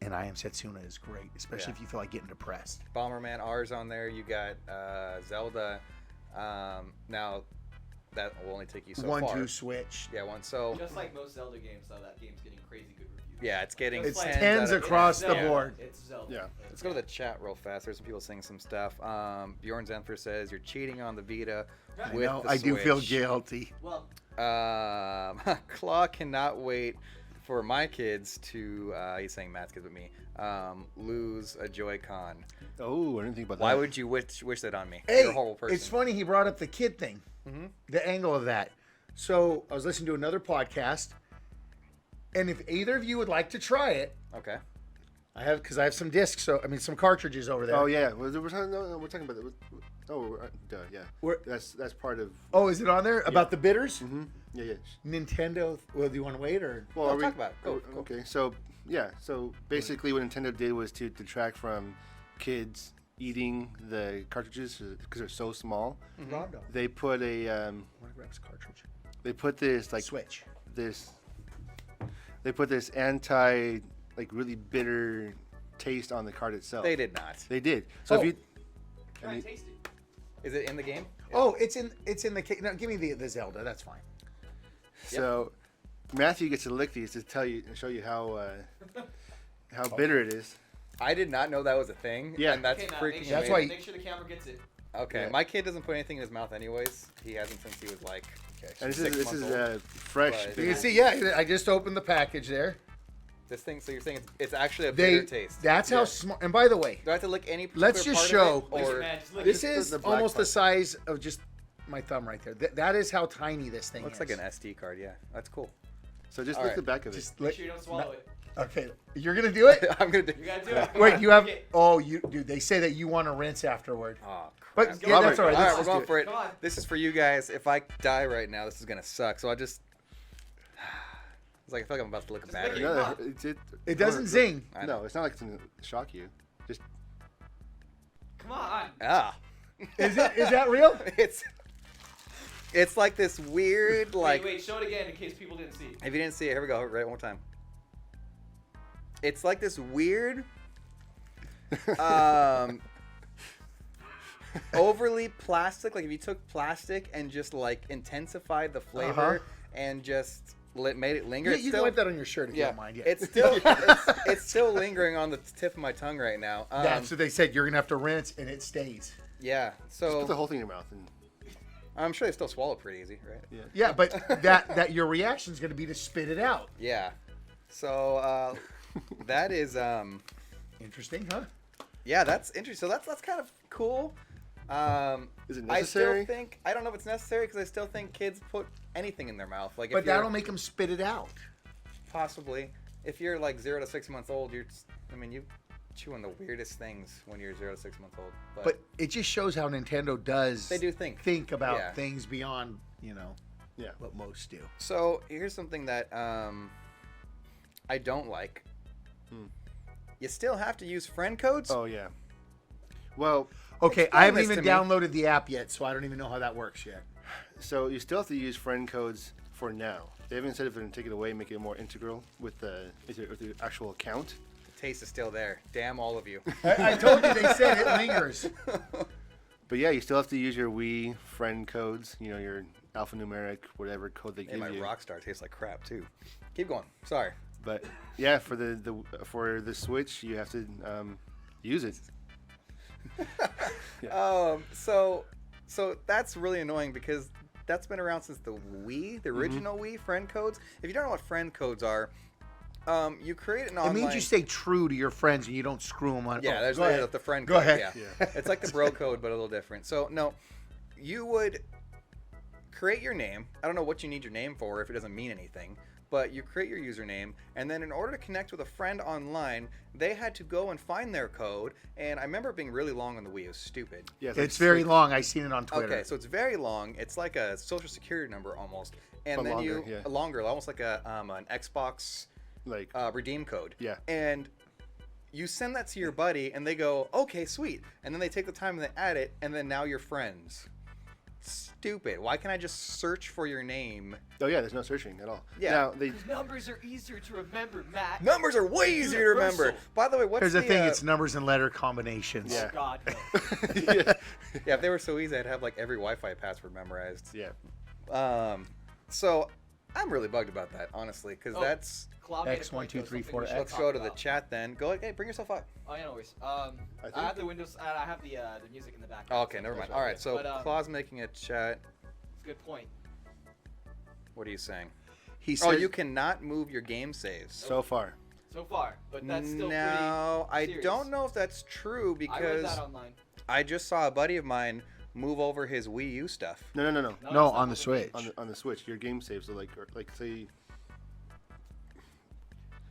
And I Am Setsuna is great, especially if you feel like getting depressed. Bomberman R's on there. You got Zelda. Now that will only take you so far. 1-2 switch. Yeah, one. So Just like most Zelda games, though, that game's getting crazy good reviews. yeah, it's getting It's like- Tens out of- across the Yeah. board. It's Zelda. Yeah. Let's go to the chat real fast. There's some people saying some stuff. Bjorn Zenfer says you're cheating on the Vita Right. with No, the I do feel Switch. guilty. Well, Claw cannot wait for my kids to, he's saying Matt's kids, but me, lose a Joy-Con. Oh, I didn't think about that. Why would you wish that on me? Hey, You're a horrible person. it's funny he brought up the kid thing, the angle of that. So I was listening to another podcast, and if either of you would like to try it, Okay. I have some discs, some cartridges over there. Oh yeah, we're talking. No, we're talking about the. Oh, duh, yeah. We're- That's part of. Oh, is it on there about the bitters? Mm-hmm. Yeah, yeah. Nintendo. Well, do you want to wait or? Well, No, are we- talk about it. Go, oh, go. Okay, so yeah, so basically, what Nintendo did was to detract from kids eating the cartridges because they're so small. Rondo. They put a I want to grab this cartridge. they put this like Switch. this. They put this anti like really bitter taste on the card itself. They did not. They did. So Oh. if you can I taste it? Is it in the game? Oh, it's in the cake. No, give me the Zelda. That's fine. So Matthew gets to lick these to show you how bitter it is. I did not know that was a thing. Yeah. And that's Okay, now freaking make sure, That's amazing. why- make sure the camera gets it. Okay. Yeah. My kid doesn't put anything in his mouth anyways. He hasn't since he was like And this 6 is months old. fresh. But- You can see, yeah, I just opened the package there. This thing, so you're saying it's actually a bitter taste. That's how Yeah. smart. And by the way, Do I have to lick any Let's particular just part of show- it, Listen, or man, just lick this it. is the black almost the part. size of just my thumb right there. That is how tiny this thing looks is. like an SD card? Yeah, that's cool. So just All lick right. the back of it. Just Make lick. sure you don't swallow it. Okay, you're gonna do it. I'm gonna do. You gotta do it. Come Wait, on, you have. lick it. Oh, dude, they say that you want to rinse afterward. Oh But crap! yeah, that's all right. All Let's right, we're just do going it. for it. Come on. This is for you guys. If I die right now, this is gonna suck. So I just. It's like I feel like I'm about to lick a Just lick battery. it. No, It doesn't zing. I know. No, it's not like it's gonna shock you. Just Come on. Ah, Is that real? it's like this weird like. Wait, show it again in case people didn't see. If you didn't see it, here we go. Right, one more time. It's like this weird, overly plastic. Like if you took plastic and just like intensified the flavor and just made it linger. You it's can still, wipe that on your shirt if you yeah, don't mind. Yeah. it's still it's still lingering on the tip of my tongue right now. That's what they said. You're gonna have to rinse, and it stays. Yeah, put the so whole thing in your mouth. And I'm sure they still swallow pretty easy, right? yeah. Yeah, but that your reaction is gonna be to spit it out. Yeah. So that is Interesting, huh? yeah, that's interesting. So that's kind of cool. Is it I still necessary? think I don't know if it's necessary because I still think kids put anything in their mouth. Like, But if you're that'll make them spit it out. possibly if you're like 0 to 6 months old, you chewing the weirdest things when you're 0 to 6 months old. But it just shows how Nintendo does. They do think. about Yeah. things beyond Yeah. what most do. So here's something that I don't like. You still have to use friend codes. Oh yeah. Well, Okay, Explain I haven't this even to me. doing the app yet, so I don't even know how that works yet. so you still have to use friend codes for now. They haven't said if they're gonna take it away, make it more integral with the actual account. The taste is still there. Damn all of you. I told you they said it lingers. But yeah, you still have to use your Wii friend codes. You know, your alphanumeric whatever code they And give my you. Rockstar tastes like crap too. Keep going. Sorry. But yeah, for the Switch, you have to use it. So that's really annoying because that's been around since the Wii, the original Wii friend codes. If you don't know what friend codes are, you create an It online. means you stay true to your friends and you don't screw them on. Yeah, there's go ahead. the friend Go code. ahead. Yeah. It's like the bro code, but a little different. So no, you would create your name. I don't know what you need your name for if it doesn't mean anything, but you create your username, and then in order to connect with a friend online, they had to go and find their code. And I remember it being really long on the Wii. It was stupid. Yeah, It's very long. I seen it on Twitter. Okay, so it's very long. It's like a social security number almost, and But then longer, yeah. longer, almost like an Xbox Like, redeem code. yeah. And you send that to your buddy, and they go, "Okay, sweet," and then they take the time and they add it, and then now you're friends. Stupid. Why can't I just search for your name? Oh yeah, there's no searching at all. Yeah. Now they. These numbers are easier to remember, Matt. Numbers are way easier to remember. Universal. By the way, what's Here's the thing: uh, it's numbers and letter combinations. Yeah. Oh God, no. yeah. yeah, if they were so easy, I'd have like every Wi-Fi password memorized. Yeah. So I'm really bugged about that, honestly, because Oh. that's. Claude made a X, point, 1, 2, though, 3, something 4, we should Let's talk go to the about. chat then. Go. Hey, bring yourself up. Oh yeah, no worries. think I have the Windows. I have the music in the background. Oh, okay, never mind. All right, so But, Claw's making a chat. good point. What are you saying? He Oh, says you cannot move your game saves. So far. So far, but that's still No, I pretty serious. don't know if that's true I read because that online. I just saw a buddy of mine move over his Wii U stuff. No. no it's not on the moving. Switch. On the Switch, your game saves are like say.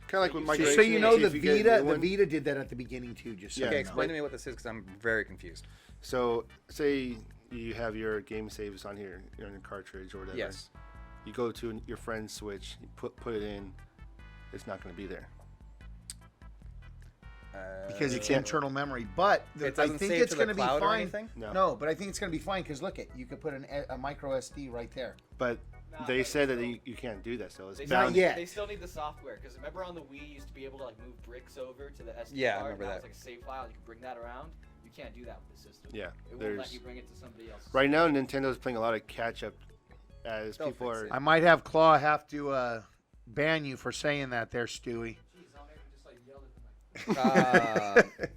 Kind of like with So migration. So you know see the if you get a Vita, new the one. Vita did that at the beginning too. Just so Yeah. Okay, you explain know. to me what this is because I'm very confused. So say you have your game saves on here, on your cartridge or whatever. Yes. You go to your friend's Switch, you put it in. It's not going to be there. Because it's can't- internal memory. But It I doesn't think save it's to the going to be cloud or fine. anything? No. But I think it's going to be fine because look, you could put a micro SD right there. But Nah, they but said that still. you can't do that. So it's They bound. Not yet. They still need the software because remember on the Wii you used to be able to like move bricks over to the SD Yeah, I card. remember and that. was like a save file. You could bring that around. You can't do that with the system. Yeah, It won't let there's you bring it to somebody else. right now Nintendo's playing a lot of catch up as They'll people fix are. it. I might have Claw have to ban you for saying that there, Stewie. Jeez, I'll make him just like yell at them.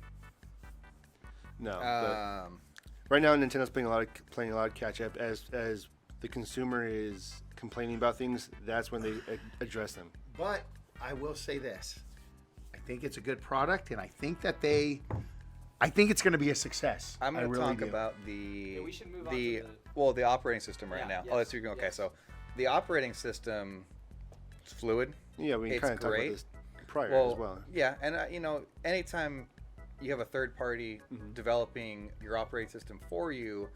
No, but Um, right now Nintendo's playing a lot of catch up as the consumer is complaining about things. That's when they address them. But I will say this: I think it's a good product, and I think that I think it's going to be a success. I'm I going to really talk do. about the Yeah, we should move on the to well the operating system right Yeah, now. yes, Oh, that's you're going. Okay, yes. so the operating system is fluid. Yeah, we It's kind of talked great. about this prior Well, as well. yeah, and anytime you have a third party Mm-hmm. developing your operating system for you,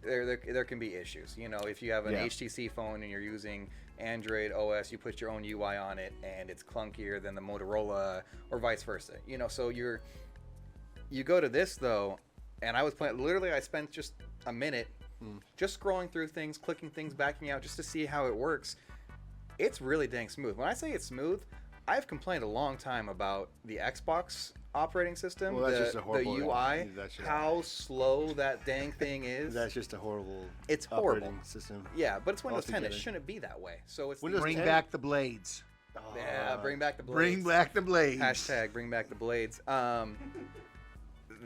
there can be issues. If you have an Yeah. HTC phone and you're using Android OS, you put your own UI on it, and it's clunkier than the Motorola, or vice versa. So you go to this though, and I was playing. Literally, I spent just a minute just scrolling through things, clicking things, backing out, just to see how it works. It's really dang smooth. When I say it's smooth, I've complained a long time about the Xbox operating system, Well, that's the just a horrible- UI, that's just- how slow that dang thing is. That's just a horrible. It's horrible. operating system. Yeah, but it's Windows 10. It Altogether. shouldn't be that way. So it's Windows Bring 10? back the blades. yeah, bring back the blades. Bring back the blades. Hashtag bring back the blades.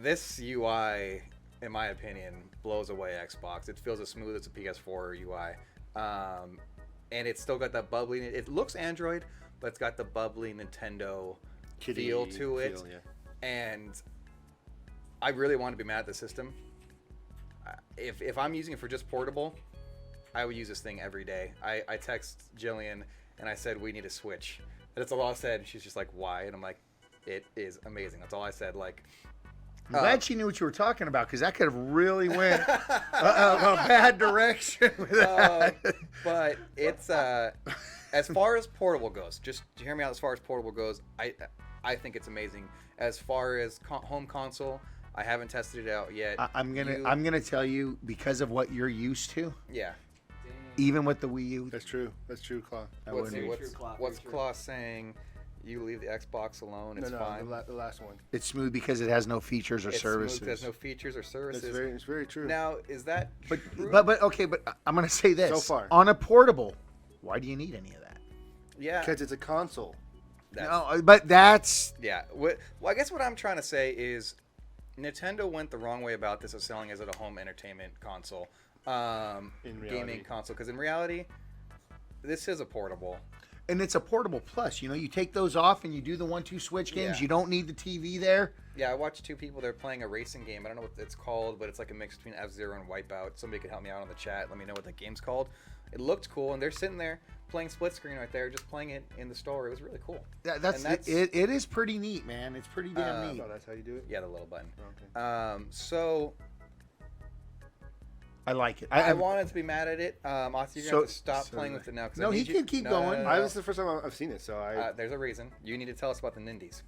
This UI, in my opinion, blows away Xbox. It feels as smooth as a PS4 UI. And it's still got that bubbly. It looks Android, but it's got the bubbly Nintendo Kiddie feel to it. feel, yeah. And I really want to be mad at the system. If I'm using it for just portable, I would use this thing every day. I text Jillian and I said, we need a Switch. That's all I said. And she's just like, why? And I'm like, it is amazing. That's all I said. Like, I'm glad she knew what you were talking about because that could have really went a bad direction with that. but it's as far as portable goes, just to hear me out. As far as portable goes, I think it's amazing. As far as home console, I haven't tested it out yet. I'm gonna tell you because of what you're used to. Yeah. Even with the Wii U, That's true. That's true, Claw. I What's wouldn't- Very true, Claw, what's very true. Claw saying? You leave the Xbox alone. It's no, fine. the last one. it's smooth because it has no features or It's services. smooth, there's no features or services. It's very true. Now, is that But true? but okay, but I'm gonna say this. So far. On a portable, why do you need any of that? yeah, Because it's a console. that's- No, but that's yeah. Well, I guess what I'm trying to say is Nintendo went the wrong way about this of selling as a home entertainment console, In reality. gaming console. Because in reality, this is a portable. and it's a portable plus. You take those off and you do the 1-2 switch games. Yeah. You don't need the TV there. Yeah, I watched two people. They're playing a racing game. I don't know what it's called, but it's like a mix between F-Zero and Wipeout. Somebody could help me out on the chat. Let me know what that game's called. It looked cool, and they're sitting there playing split screen right there, just playing it in the store. It was really cool. That's And it is pretty neat, man. It's pretty damn neat. Oh, that's how you do it. Yeah, the little button. Okay. So I like it. I wanted to be mad at it. Austin, you're gonna have to stop so playing did with it now. 'Cause No, I he need you- can keep going. I was the first time I've seen it, so I. There's a reason. You need to tell us about the Nindies.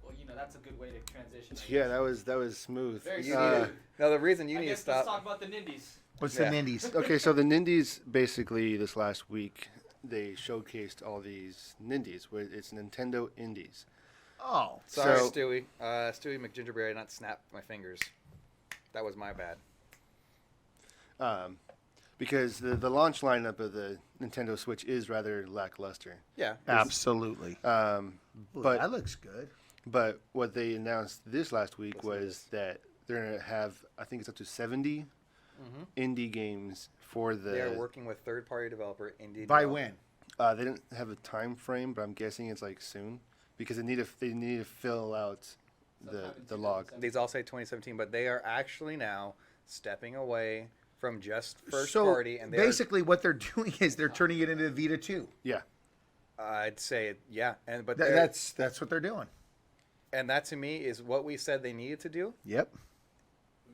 Well, that's a good way to transition. I Yeah, guess. that was smooth. Very Uh, smooth. No, the reason you I need to guess let's stop. talk about the Nindies. What's Yeah. the Nindies? Okay, so the Nindies basically this last week they showcased all these Nindies. Where it's Nintendo Indies. Oh, Sorry, So- Stewie. Stewie McGingerberry, I did not snap my fingers. That was my bad. Because the launch lineup of the Nintendo Switch is rather lackluster. Yeah. absolutely. But that looks good. But what they announced this last week Listen to was this. that they're gonna have, I think it's up to 70 Mhm. indie games for the. They are working with third-party developer Indie. By Develop- when? They didn't have a time frame, but I'm guessing it's like soon because they need to fill out Sometime in the log. 2017. These all say 2017, but they are actually now stepping away from just first So party, and they're basically, what they're doing is they're turning it into Vita 2. Yeah, I'd say yeah, and but Th- they're- that's what they're doing. and that to me is what we said they needed to do. Yep.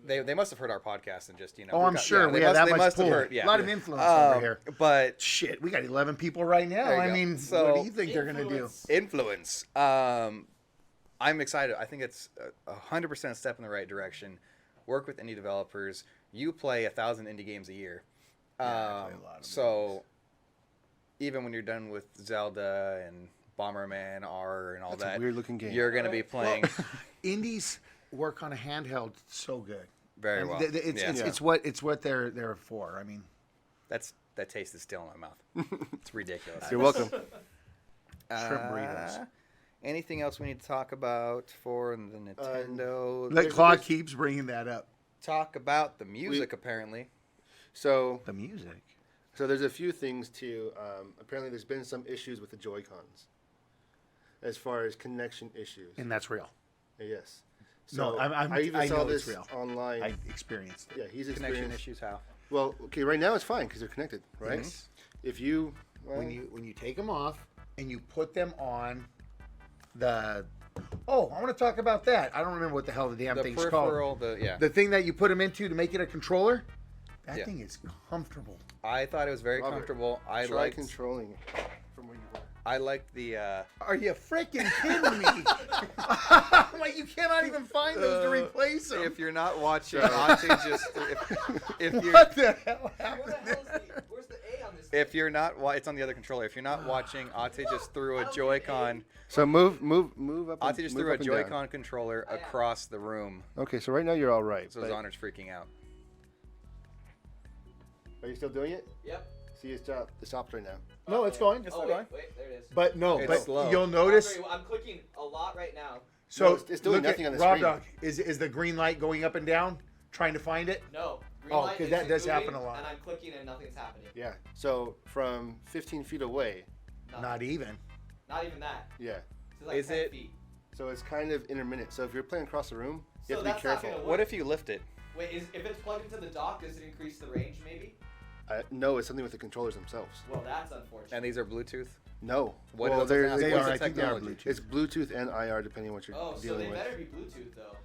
They must have heard our podcast and just Oh, we I'm got- sure they we have must- that they much must have pull. heard, yeah. A lot of influence over here. But Shit, we got 11 people right now. There you I go. mean, So- what do you think they're gonna do? Influence. influence. I'm excited. I think it's 100% a step in the right direction. Work with indie developers. You play 1,000 indie games a year. Yeah, I play a lot of So even when you're done with Zelda and Bomberman R and all that's that, a weird looking game. you're going to be playing Indies work on a handheld so good. very And well. It's, Yeah. it's what they're for. I mean, That taste is still in my mouth. It's ridiculous. You're welcome. Shrimp burritos. Anything else we need to talk about for the Nintendo? the There's- clock keeps bringing that up. Talk about the music, apparently. So The music. there's a few things too. Apparently, there's been some issues with the Joy-Cons, as far as connection issues. And that's real. Yes. No, So I even saw know this it's real. online. I experienced it. Yeah, he's Connection experienced. issues, how? Well, okay, right now it's fine because they're connected, right? Yes. If you When you take them off and you put them on the. Oh, I want to talk about that. I don't remember what the hell the damn The thing's called. peripheral, yeah. The thing that you put them into to make it a controller. That Yeah. thing is comfortable. I thought it was very Robert, comfortable. I try liked controlling it from where you were. I liked the Are you freaking kidding me? Like you cannot even find those to replace them. if you're not watching Auntie just if you're What the hell Where the happened hell is there? the, where's the A on this? if you're not it's on the other controller. If you're not watching, Ate just threw a Joy-Con. So move up. Ate just move threw a up and down. Joy-Con controller across the room. Okay, so right now you're all right. So but- his honor's freaking out. Are you still doing it? Yep. See, it stopped right now. No, it's going. It's Oh, still wait, going. wait, there it is. But no, It's but slow. you'll notice. I'm clicking a lot right now. So No, it's doing look nothing at, on the Rob screen. Dog, is the green light going up and down, trying to find it? No. Green Oh, light 'cause is that does moving, happen a lot. And I'm clicking and nothing's happening. Yeah. So from 15 feet away, Nothing. Not even. Not even that. yeah. It's like Is 10 it- feet. So it's kind of intermittent. So if you're playing across the room, you So have to that's be not careful. gonna work. What if you lift it? Wait, if it's plugged into the dock, does it increase the range maybe? No, it's something with the controllers themselves. Well, that's unfortunate. And these are Bluetooth. No. What well, is they're, it? They What's are. the I think they are technology? Bluetooth. it's Bluetooth and IR depending on what you're Oh, so dealing they with. better be Bluetooth though.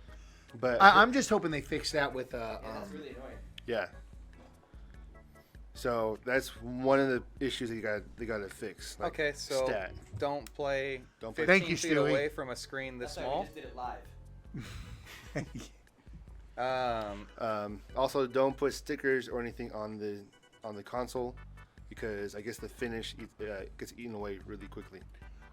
But I'm just hoping they fix that with Yeah, that's really annoying. yeah. So that's one of the issues that they got to fix. Like Okay, so stat. don't play Don't play- 15 Thank you, feet Stewie. away from a screen this That's why we small. just did it live. Also, don't put stickers or anything on the console because I guess the finish gets eaten away really quickly.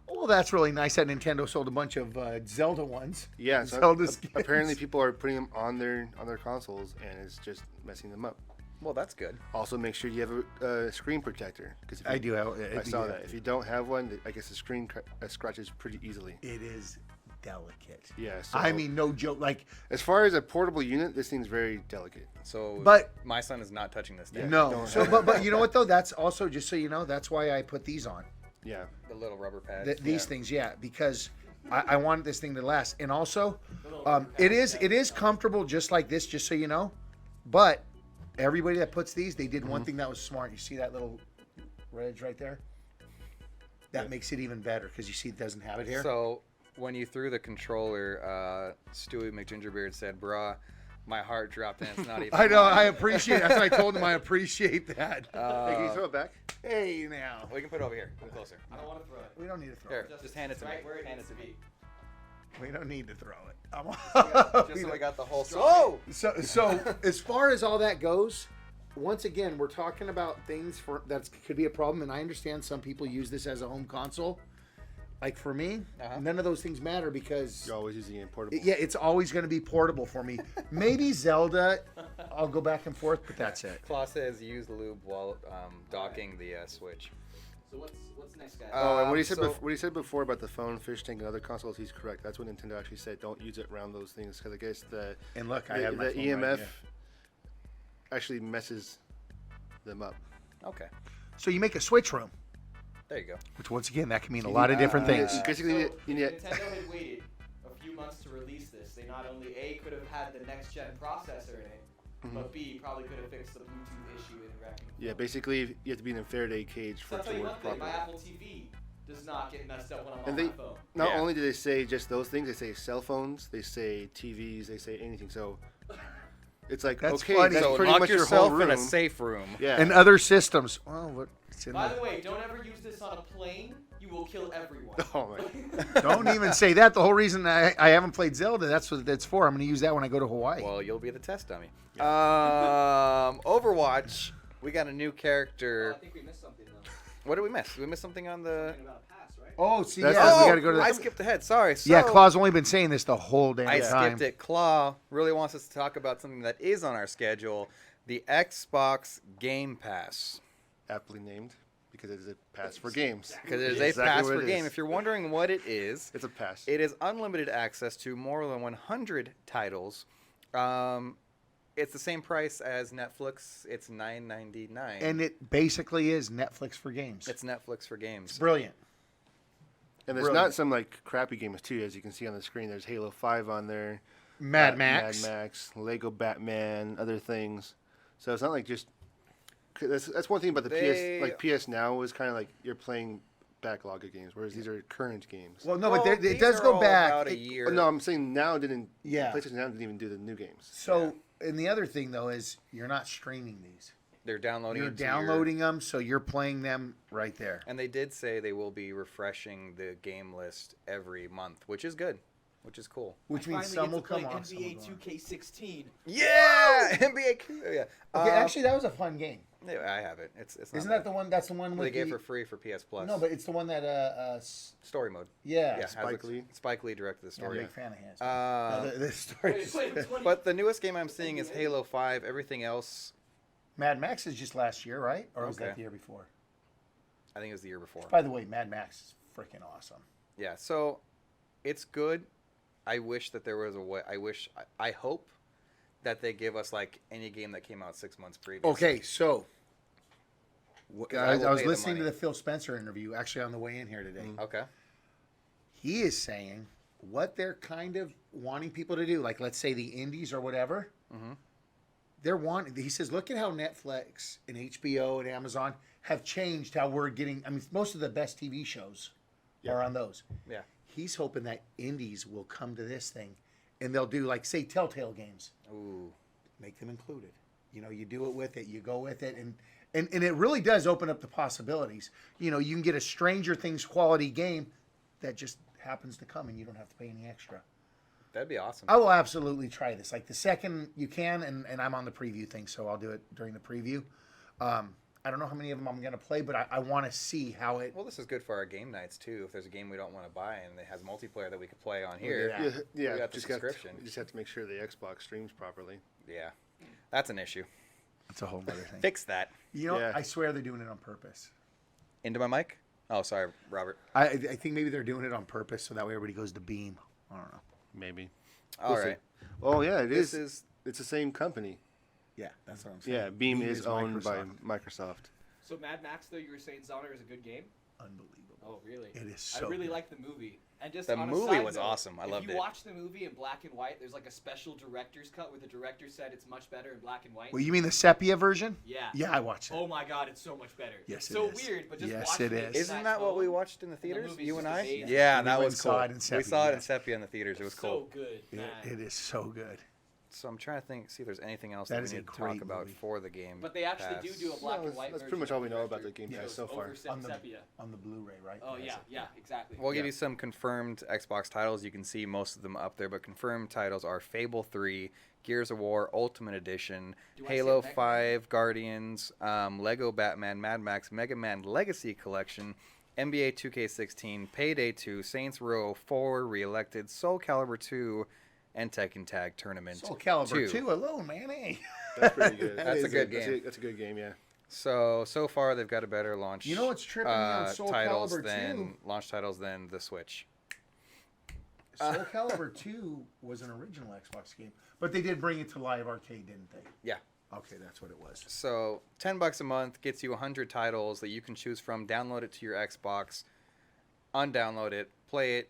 well, that's really nice that Nintendo sold a bunch of Zelda ones. Yeah, so Zelda skins. apparently people are putting them on their consoles and it's just messing them up. Well, that's good. Also, make sure you have a screen protector because I do have. I saw that. If you don't have one, I guess the screen scratches pretty easily. It is delicate. Yeah. So I mean, no joke. Like, as far as a portable unit, this thing's very delicate. So, But- my son is not touching this thing. Yeah. no. don't So, have but you know what though? That's also just so you know. That's why I put these on. Yeah. The little rubber pads. These Yeah. things, yeah, because I want this thing to last. And also, Little it is comfortable just like this, just so you know. But everybody that puts these, they did one thing that was smart. You see that little ridge right there? That makes it even better because you see it doesn't have it here. So when you threw the controller, Stewie McGingerbeard said, "Bruh, my heart dropped and it's not even." I know. I appreciate it. That's what I told him. I appreciate that. Hey, can you throw it back? Hey, now. We can put it over here. Come closer. I don't want to throw it. We don't need to throw Here, it. just hand it to me. Right where it Hand needs it to to me. be. We don't need to throw it. Just so we got the whole. Oh! So as far as all that goes, once again, we're talking about things that could be a problem, and I understand some people use this as a home console. Like for me, none of those things matter because You're always using it portable. yeah, it's always going to be portable for me. Maybe Zelda, I'll go back and forth, but that's it. Claw says use lube while docking the Switch. So what's next, guys? Oh, and what he said, so- what he said before about the phone, fish tank, and other consoles, he's correct. That's what Nintendo actually said. Don't use it around those things because I guess And look, I the, have my the phone EMF right here. actually messes them up. Okay, So you make a Switch room, there you go. which once again that can mean a lot of different things. Basically, So you need Nintendo had waited a few months to release this. They not only A, could have had the next gen processor in it, but B, probably could have fixed the Bluetooth issue in wrecking. yeah, basically you have to be in a Faraday cage So for I'll it tell to you work one thing, my properly. Apple TV does not get messed up when I'm And on they my phone. not Yeah. only do they say just those things, they say cell phones, they say TVs, they say anything. So it's like That's okay, funny. that's So pretty lock much your yourself Oh, whole in room. a safe room. Yeah, And other systems. Well, what's in By there? the way, don't ever use this on a plane. You will kill everyone. Oh my. Don't even say that. The whole reason I haven't played Zelda, that's what it's for. I'm going to use that when I go to Hawaii. Well, you'll be the test dummy. Overwatch. We got a new character. I think we missed something though. What did we miss? Did we miss something on the? Something about a pass, right? Oh, see, That's- yeah, Oh, we got to go to I that. skipped ahead. Sorry. So, Yeah, Claw's only been saying this the whole damn I time. skipped it. Claw really wants us to talk about something that is on our schedule: the Xbox Game Pass. Aptly named because it is a pass for games. Because it is Exactly a pass what for it game. is. If you're wondering what it is, It's a pass. it is unlimited access to more than 100 titles. It's the same price as Netflix. It's $9.99. And it basically is Netflix for games. it's Netflix for games. It's brilliant. And there's Brilliant. not some like crappy games too, as you can see on the screen. There's Halo 5 on there, Mad Max. Mad Max, Lego Batman, other things. So it's not like just. That's one thing about the They- PS. Like PS Now is kind of like you're playing backlog of games, whereas these are current games. Well, no, but it these does are go all back. About a It- year. Oh, no, I'm saying Now didn't. Yeah. PlayStation Now didn't even do the new games. So, and the other thing though is you're not streaming these. They're downloading. You're it to your- downloading them, so you're playing them right there. And they did say they will be refreshing the game list every month, which is good, which is cool. Which I means finally some get will to play come off. Some will NBA go on. 2K16. Yeah, NBA. Yeah. Okay, actually, that was a fun game. yeah, I have it. It's not Isn't bad. that the one? That's the one they with gave the. for free for PS Plus? No, but it's the one that story mode. yeah. Yeah, Spike has the- Lee. Spike Lee directed the I'm a story. big fan of his. Uh, the story. Wait, wait, 20 But the newest game I'm seeing is Halo 5. Everything else, Mad Max is just last year, right? Or was that Okay. the year before? I think it was the year before. By the way, Mad Max is freaking awesome. Yeah, so it's good. I wish that there was a way. I hope that they give us like any game that came out 6 months previous. Okay, so 'Cause I I will was pay the listening to money. the Phil Spencer interview actually on the way in here today. Okay. He is saying what they're kind of wanting people to do, like let's say the indies or whatever. Mhm. They're wanting. He says, look at how Netflix and HBO and Amazon have changed how we're getting. I mean, most of the best TV shows are on those. Yeah. He's hoping that indies will come to this thing, and they'll do like say Telltale games, Ooh. make them included. You know, you do it with it, you go with it, and it really does open up the possibilities. You know, you can get a Stranger Things quality game that just happens to come, and you don't have to pay any extra. That'd be awesome. I will absolutely try this. Like the second you can, and I'm on the preview thing, so I'll do it during the preview. I don't know how many of them I'm going to play, but I want to see how it. Well, this is good for our game nights too. If there's a game we don't want to buy and it has multiplayer that we could play on here, Yeah. Yeah, We got the just got subscription. you just have to make sure the Xbox streams properly. yeah, that's an issue. It's a whole other thing. Fix that. You know, Yeah. I swear they're doing it on purpose. Into my mic. Oh, sorry, Robert. I think maybe they're doing it on purpose so that way everybody goes to Beam. I don't know. Maybe. All We'll see. right. Oh yeah, it This is. is It's the same company. Yeah, that's what I'm saying. Yeah, Beam is owned Microsoft. by Microsoft. So Mad Max, though, you were saying Zoner is a good game? Unbelievable. Oh, really? It is I so really good. like the movie. And just The on a movie side was note, awesome. I loved If it. you watch the movie in black and white, there's like a special director's cut where the director said it's much better in black and white. Well, you mean the sepia version? Yeah. Yeah, I watched it. Oh my god, it's so much better. Yes, it's it so is. weird, but just Yes, watching it it. is. Isn't that what we watched in the theaters? movie's You just and I? amazing. Yeah, We that went was and cool. saw it in sepia, We saw it in yes. sepia in the theaters. It was cool. So good, man. It is so good. So I'm trying to see if there's anything else That that is we a need to great talk about movie. for the game. But they actually Pass. do a black No, and white that's version. pretty much of all we the know about director. the Game It Pass goes so far. over On the- sepia. On the Blu-ray, right? Oh That's yeah, it. exactly. We'll give Yeah. you some confirmed Xbox titles. You can see most of them up there, but confirmed titles are Fable 3, Gears of War Ultimate Edition, Do I say Halo Mega Man? 5, Guardians, Lego Batman, Mad Max, Mega Man Legacy Collection, NBA 2K16, Payday 2, Saints Row 4 Re-elected, Soul Calibur 2, and Tekken Tag Tournament Soul Calibur 2. 2 alone, man. Hey. That's pretty good. That's a good game. That's a good game, yeah. So far they've got a better launch. You know what's tripping me on Soul titles Calibur than 2? launch titles than the Switch. Soul Calibur 2 was an original Xbox game, but they did bring it to live arcade, didn't they? Yeah. Okay, that's what it was. So $10 a month gets you 100 titles that you can choose from. Download it to your Xbox, undownload it, play it,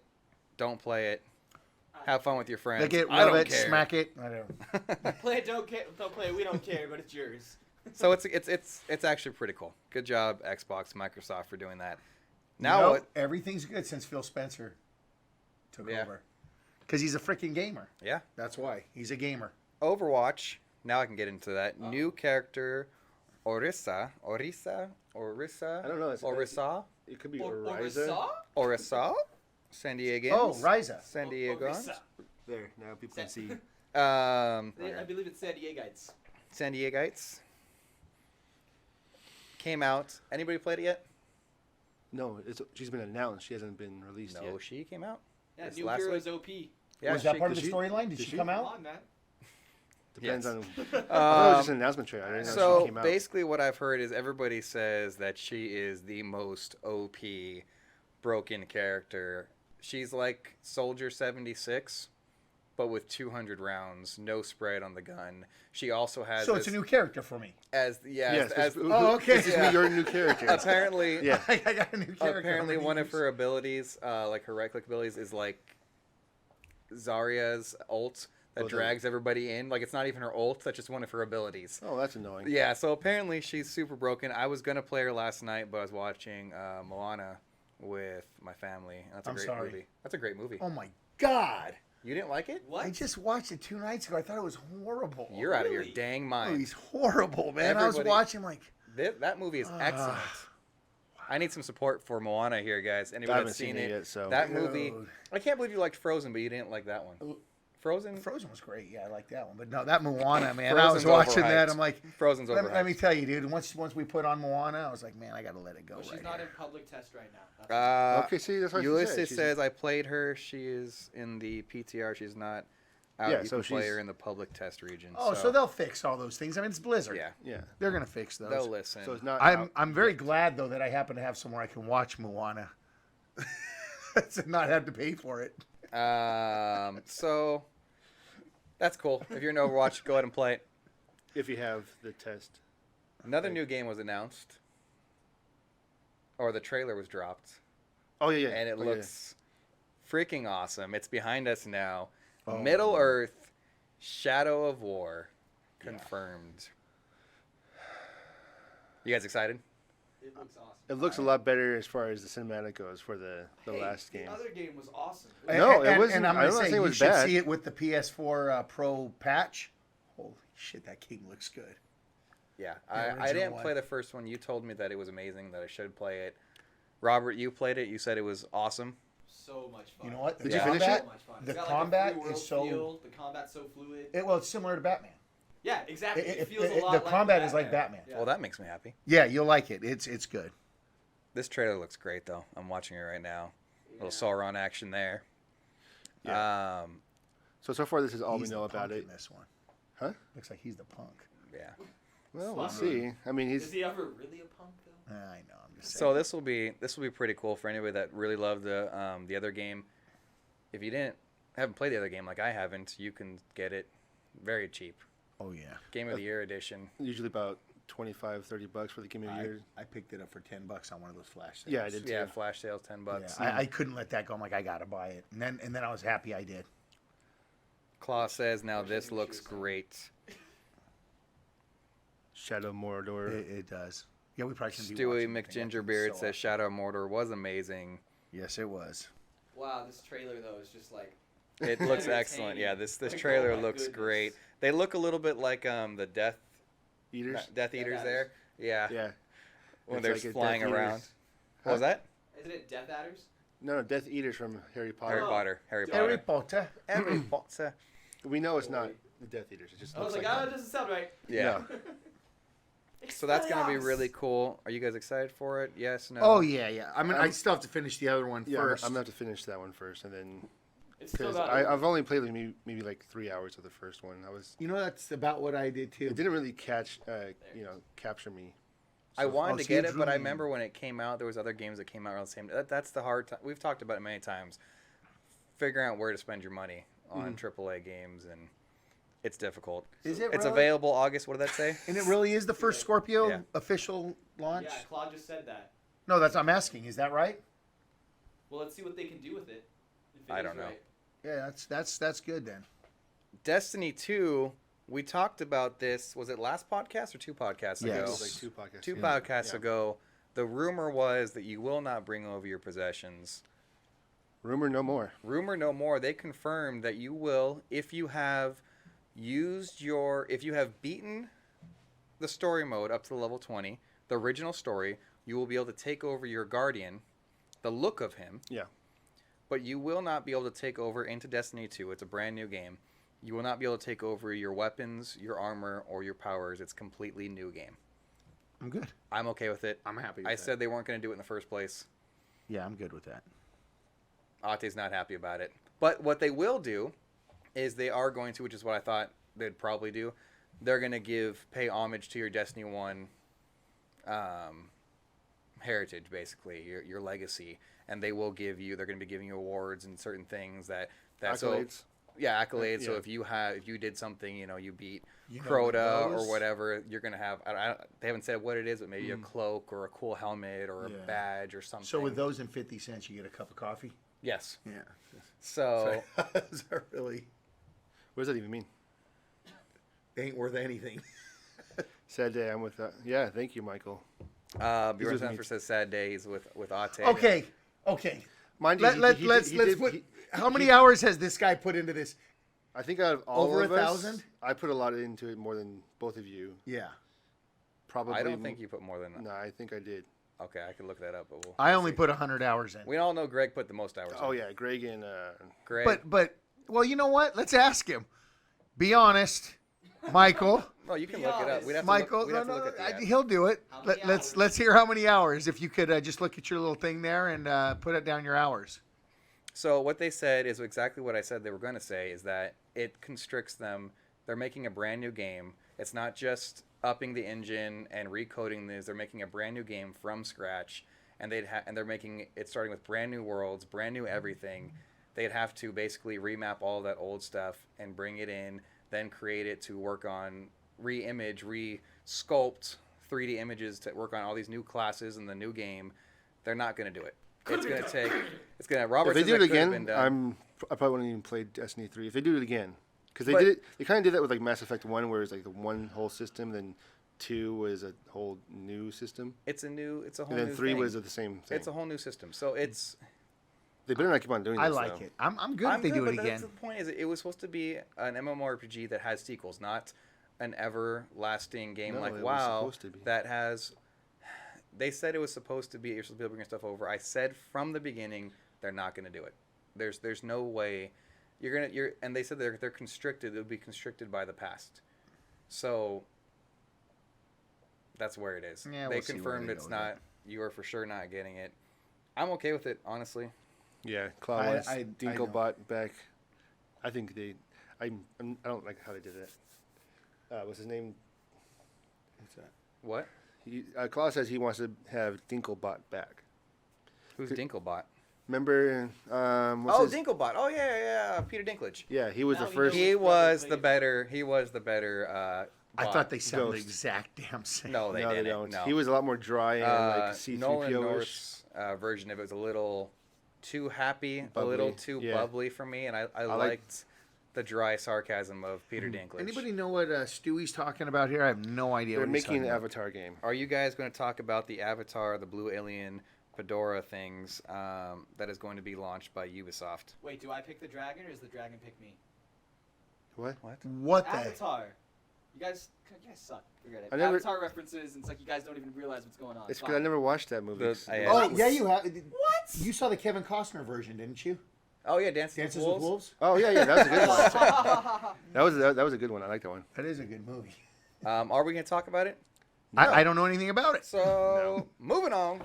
don't play it, have fun with your friends. They get I rub don't it, care. smack it. I don't. Play it, don't play it. We don't care, but it's yours. So it's actually pretty cool. Good job, Xbox, Microsoft, for doing that. Now You know, what? everything's good since Phil Spencer took Yeah. over. Because he's a freaking gamer. Yeah. That's why. He's a gamer. Overwatch. Now I can get into that. New character, Orisa. I don't know. Orisa. It could be Or Oriza. saw? Orisa. San Diegans. Oh, Ryza. San Diegans. There, now people can see. Um, I believe it's San Diegites. San Diegites. Came out. Anybody played it yet? No, she's been announced. She hasn't been released No, yet. she came out. Yeah, This new last heroes week? OP. Yeah, was that she- part of did the she- storyline? Did did she she? come Come out? on, man. Depends Yes. on. I thought it was just Um, an announcement trailer. I didn't know she So came out. basically, what I've heard is everybody says that she is the most OP broken character. She's like Soldier 76, but with 200 rounds, no spread on the gun. She also has So it's a new character for me. as Yes. Oh, okay. This is Yeah. your new character. apparently Yeah. I got a new character. apparently I'm gonna one of use. her abilities, like her right click abilities, is like Zarya's ult that Oh, the- drags everybody in. Like it's not even her ult; that's just one of her abilities. Oh, that's annoying. Yeah, so apparently she's super broken. I was gonna play her last night, but I was watching Moana with my family. That's a I'm great sorry. movie. That's a great movie. Oh my God! You didn't like it? What? I just watched it 2 nights ago. I thought it was horrible. You're out of your Really? dang Oh, mind. he's horrible, man. I was Everybody- watching like. That movie is excellent. I need some support for Moana here, guys. I Anybody haven't that's seen seen it it? yet, so. That movie. Dude. I can't believe you liked Frozen, but you didn't like that one. Frozen. Frozen was great. Yeah, I like that one. But no, that Moana, man. I was Frozen's watching overhyped. that. I'm like, Frozen's let me overhyped. tell you, dude. Once we put on Moana, I was like, man, I gotta let it go. But she's right not here. in public test right now. That's Okay, see, that's what she said. Ulysses She's- says I played her. She is in the PTR. She's not out. Yeah, You so can play she's- her in the public test region. Oh, so they'll fix all those things. I mean, it's Blizzard. yeah, Yeah. They're gonna fix those. they'll listen. So it's not. I'm very glad though that I happen to have somewhere I can watch Moana. To not have to pay for it. So that's cool. If you're in Overwatch, go ahead and play it. If you have the test. Another new game was announced, or the trailer was dropped, Oh yeah, yeah. and it Oh, yeah. looks freaking awesome. It's behind us now. Oh. Middle Earth, Shadow of War, confirmed. You guys excited? it looks awesome. It looks a lot better as far as the cinematic goes for the Hey, last game. The other game was awesome. No, it and, wasn't- And I'm I'm gonna not say saying it you was should bad. see it with the PS4 Pro patch. Holy shit, that game looks good. Yeah, The I original didn't one. play the first one. You told me that it was amazing, that I should play it. Robert, you played it. You said it was awesome. So much fun. You know what? Did you finish combat, it? So much fun. The It's got, combat like, a free world is so. feel. The combat's so fluid. Well, it's similar to Batman. Yeah, exactly. It, feels a the lot like combat is like Batman. Yeah. Well, that makes me happy. Yeah, you'll like it. It's good. This trailer looks great, though. I'm watching it right now. Yeah. Little Sauron action there. Yeah. So far this is all we He's know the about punk it. in this one. Huh? Looks like he's the punk. Yeah. Well, we'll Slumber. see. I mean, Is he's he ever really a punk though? I know. I'm just saying. So this will be pretty cool for anybody that really loved the other game. If you haven't played the other game like I haven't, you can get it very cheap. Oh yeah. Game of the Year edition. usually about $25-$30 for the Game of the Year. I picked it up for $10 on one of those flash sales. Yeah, I did too. Yeah, flash sales, $10. Yeah, I couldn't let that go. I'm like, I gotta buy it, and then I was happy I did. Claw says, now Wish I this knew looks she was saying. great. Shadow of Mordor. It does. Yeah, we probably shouldn't be Stewie watching anything. McGingerbeard So says Shadow of Mordor was amazing. yes, it was. Wow, this trailer though is just like. It looks excellent. Yeah, this Like, trailer oh my looks goodness. great. They look a little bit like the Death Eaters. Eaters Adders. there. Yeah, Yeah. when It's they're like a flying Death around. Eaters. What was that? Isn't it Death Adders? No, Death Eaters from Harry Potter. Harry Oh. Potter. Harry Harry Potter. Potter. Harry Potter. We know it's not the Death Eaters. It just I was looks like, like oh, that. it doesn't sound right. Yeah. No. So that's gonna be really cool. Are you guys excited for it? Yes. No. Oh yeah. I mean, I still have to finish the other one Yeah, first. I'm gonna have to finish that one first, and then It's still because got. I've only played like maybe like 3 hours of the first one. You know, that's about what I did too. It didn't really capture me. I wanted to so you get it, drew but I me in. remember when it came out, there was other games that came out around the same. That's the hard time. We've talked about it many times. Figuring out where to spend your money on AAA games, and it's difficult. Is it It's really? available August. What did that say? And it really is the first Scorpio Yeah. official launch? Yeah, Claude just said that. No, I'm asking. Is that right? Well, let's see what they can do with it. If it I is don't know. right. Yeah, that's good then. Destiny 2. We talked about this. Was it last podcast or 2 podcasts Yes. ago? It was like 2 podcasts. Two yeah. podcasts Yeah. ago. The rumor was that you will not bring over your possessions. Rumor no more. Rumor no more. They confirmed that you will, if you have beaten the story mode up to level 20, the original story, you will be able to take over your guardian, the look of him. Yeah. But you will not be able to take over into Destiny 2. It's a brand new game. You will not be able to take over your weapons, your armor, or your powers. It's a completely new game. I'm good. I'm okay with it. I'm happy. I said they weren't going to do it in the first place. yeah, I'm good with that. Ate's not happy about it. But what they will do is they are going to, which is what I thought they'd probably do, they're going to pay homage to your Destiny 1 heritage, basically, your legacy. And they're going to be giving you awards and certain things that Accolades. Yeah, accolades. So Yeah. if you did something, you beat You know what Crota those- or whatever, you're gonna have. They haven't said what it is, but maybe a cloak or a cool helmet or a Yeah. badge or something. So with those and 50 cents, you get a cup of coffee? yes. Yeah. So Those are really, What does that even mean? they ain't worth anything. Sad day. I'm with. Yeah. Thank you, Michael. Bjorn with me. Sanford says sad days with Ate. Okay. Mind you, Let's put. How many hours has this guy put into this? I think out of all Over of 1,000? us, I put a lot into it more than both of you. Yeah. Probably. I don't think you put more than that. No, I think I did. Okay, I could look that up, but I only put 100 hours in. we all know Greg put the most hours. Oh in. yeah, Greg and Greg. But well, you know what? Let's ask him. Be honest, Michael. well, you can Be look it up. honest. We'd have to Michael, look, we'd no, have to no, look at the app. he'll do it. How many hours? Let's hear how many hours. If you could just look at your little thing there and put it down your hours. So what they said is exactly what I said they were going to say, is that it constricts them. They're making a brand new game. It's not just upping the engine and recoding this. They're making a brand new game from scratch, and they're making it starting with brand new worlds, brand new everything. They'd have to basically remap all that old stuff and bring it in, then create it to work on re-image, re-sculpt 3D images to work on all these new classes in the new game. They're not going to do it. It's going to take. It's going to. Robert if they says do it that could have been again, done. I probably wouldn't even play Destiny 3. If they do it again, because they But- did it. They kind of did that with like Mass Effect 1, where it's like the one whole system, then 2 was a whole new system, It's a whole and then new 3 thing. was the same thing. It's a whole new system. So it's. They better not keep on doing this. I like though. it. I'm good I'm if they do good, it but again. that's the point. Is it was supposed to be an MMORPG that has sequels, not an everlasting game No, like it was WoW supposed to be. that has. They said it was supposed to be. You're supposed to be able to bring stuff over. I said from the beginning they're not going to do it. There's no way. And they said they're constricted. It would be constricted by the past. So. That's where it is. Yeah, they we'll see where confirmed they it's go with not. You are for sure not getting it. I'm okay with it, honestly. Yeah, Cloud I- wants I know. Dinklebot back. I think they. I don't like how they did that. What's his name? What's that? What? Claus says he wants to have Dinklebot back. Who's Dinklebot? Remember? Oh, Dinklebot. Oh yeah. Peter Dinklage. Yeah, he was Now the he first. knows- He brother was the played- better. He was the better I thought they sound the Ghost. exact damn same. No, they no, didn't. they don't. No. He was a lot more dry and like C-3PO-ish. Nolan North's version of it was a little too happy, a little Bubbly, too yeah. bubbly for me, and I like- liked the dry sarcasm of Peter Dinklage. Anybody know what Stewie's talking about here? I have no idea. They're what he's making an talking about. Avatar game. Are you guys going to talk about the Avatar, the Blue Alien, Fedora things that is going to be launched by Ubisoft? Wait, do I pick the dragon or does the dragon pick me? What? What the? Avatar. You guys suck. Forget it. I never- Avatar references, and it's like you guys don't even realize what's going on. It's Fine. because I never watched that movie. Oh yeah, you have. What? You saw the Kevin Costner version, didn't you? Oh yeah, Dances Dances with with Wolves. Wolves. Oh yeah, that was a good one. that was a good one. I like that one. That is a good movie. Are we going to talk about it? I don't know anything about it. So moving on.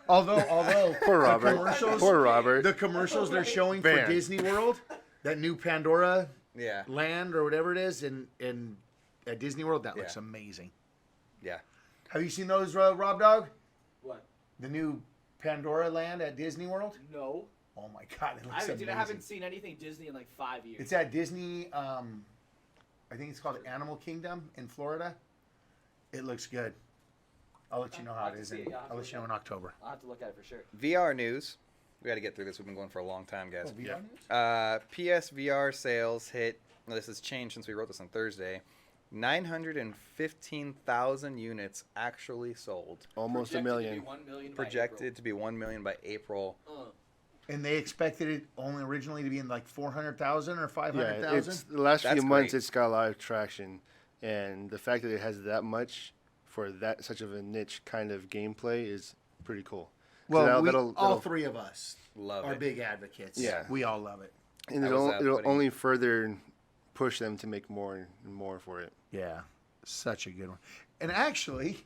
Although Poor Robert. commercials- Poor Robert. the commercials they're showing Banned. for Disney World, that new Pandora Yeah, land or whatever it is, in at Disney World, that looks Yeah. amazing. yeah. Have you seen those, Rob Dog? What? The new Pandora land at Disney World? No. Oh my God, it looks amazing. I haven't seen anything Disney in like 5 years. It's at Disney. I think it's called Animal Kingdom in Florida. It looks good. I'll let you know how I'll it have to is. see it, yeah, I'll have to I'll let look you know at in October. I'll have to look at it for sure. VR news. We got to get through this. We've been going for a long time, guys. VR news? PSVR sales hit. Well, this has changed since we wrote this on Thursday. 915,000 units actually sold. Almost a Projected to million. be 1 million by Projected to be 1 million by April. April. And they expected it only originally to be in like 400,000 or Yeah, 500,000. it's the last That's few months. great. It's got a lot of traction, and the fact that it has that much for that such of a niche kind of gameplay is pretty cool. So Well, that'll- all that'll- three of us Love are it. big advocates. Yeah. We all love it. and I it'll, was, it'll putting- only further push them to make more and more for it. Yeah. Such a good one. And actually,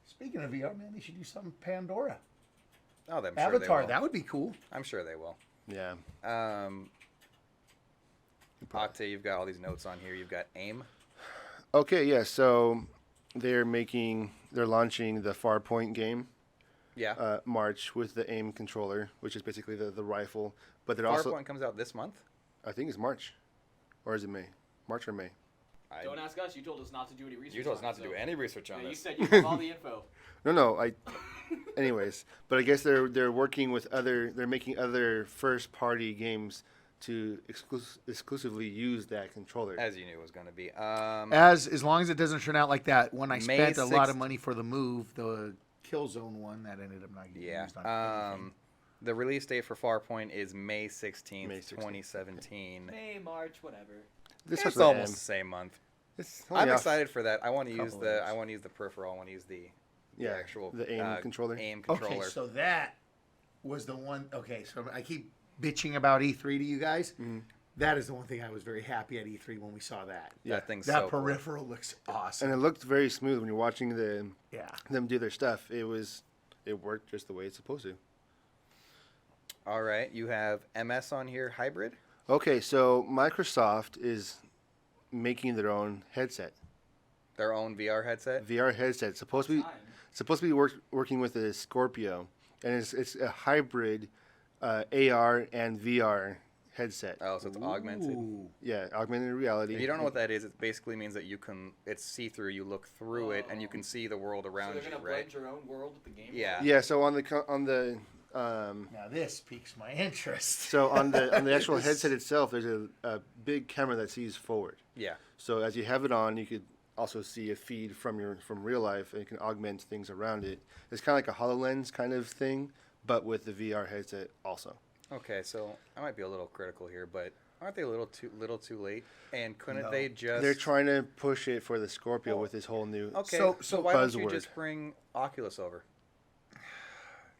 speaking of VR, man, they should do something Pandora. Oh, I'm sure Avatar, they will. that would be cool. I'm sure they will. Yeah. Octa, you've got all these notes on here. You've got AIM. Okay, yeah. So they're launching the Farpoint game Yeah. March with the AIM controller, which is basically the rifle. But they're Farpoint also, comes out this month. I think it's March, or is it May? March or May? Don't ask us. You told us not to do any research. You told us on not it, to do so- any research on Yeah, you this. said you have all the info. No. Anyways, but I guess they're working with they're making other first party games to exclusively use that controller. As you knew it was going to be. As long as it doesn't turn out like that. When I May spent a lot 6th. of money for the move, the Killzone one, that ended up not getting Yeah. used on anything. The release date for Farpoint is May 16th, May 16th. 2017. May, March, whatever. This It's starts with almost M. the same month. It's only I'm off- excited for that. I want to use Couple the years. I want to use the peripheral. I want to use the Yeah, actual the AIM controller. AIM controller. Okay, so that was the one. Okay, so I keep bitching about E3 to you guys. Mm-hmm. That is the one thing I was very happy at E3 when we saw that. That thing's That so cool. peripheral looks awesome. And it looked very smooth when you're watching Yeah. them do their stuff. It worked just the way it's supposed to. All right, you have MS on here, hybrid. Okay, so Microsoft is making their own headset, Their own VR headset. VR headset. Supposed to be working with a Scorpio, and it's a hybrid AR and VR headset. Oh, so it's augmented. Ooh. Yeah, augmented reality. If you don't know what that is, it basically means that it's see-through. You look through it, and you can see the world So around they're you, gonna right? blend your own world with the game. Yeah. Yeah, so on the Now this piques my interest. so on the actual headset itself, there's a big camera that sees forward. Yeah. So as you have it on, you could also see a feed from real life, and you can augment things around it. It's kind of like a HoloLens kind of thing, but with the VR headset also. Okay, so I might be a little critical here, but aren't they a little too late? And couldn't No. they just? They're trying to push it for the Scorpio with this whole new. Okay, So- so why don't you buzzword. just bring Oculus over?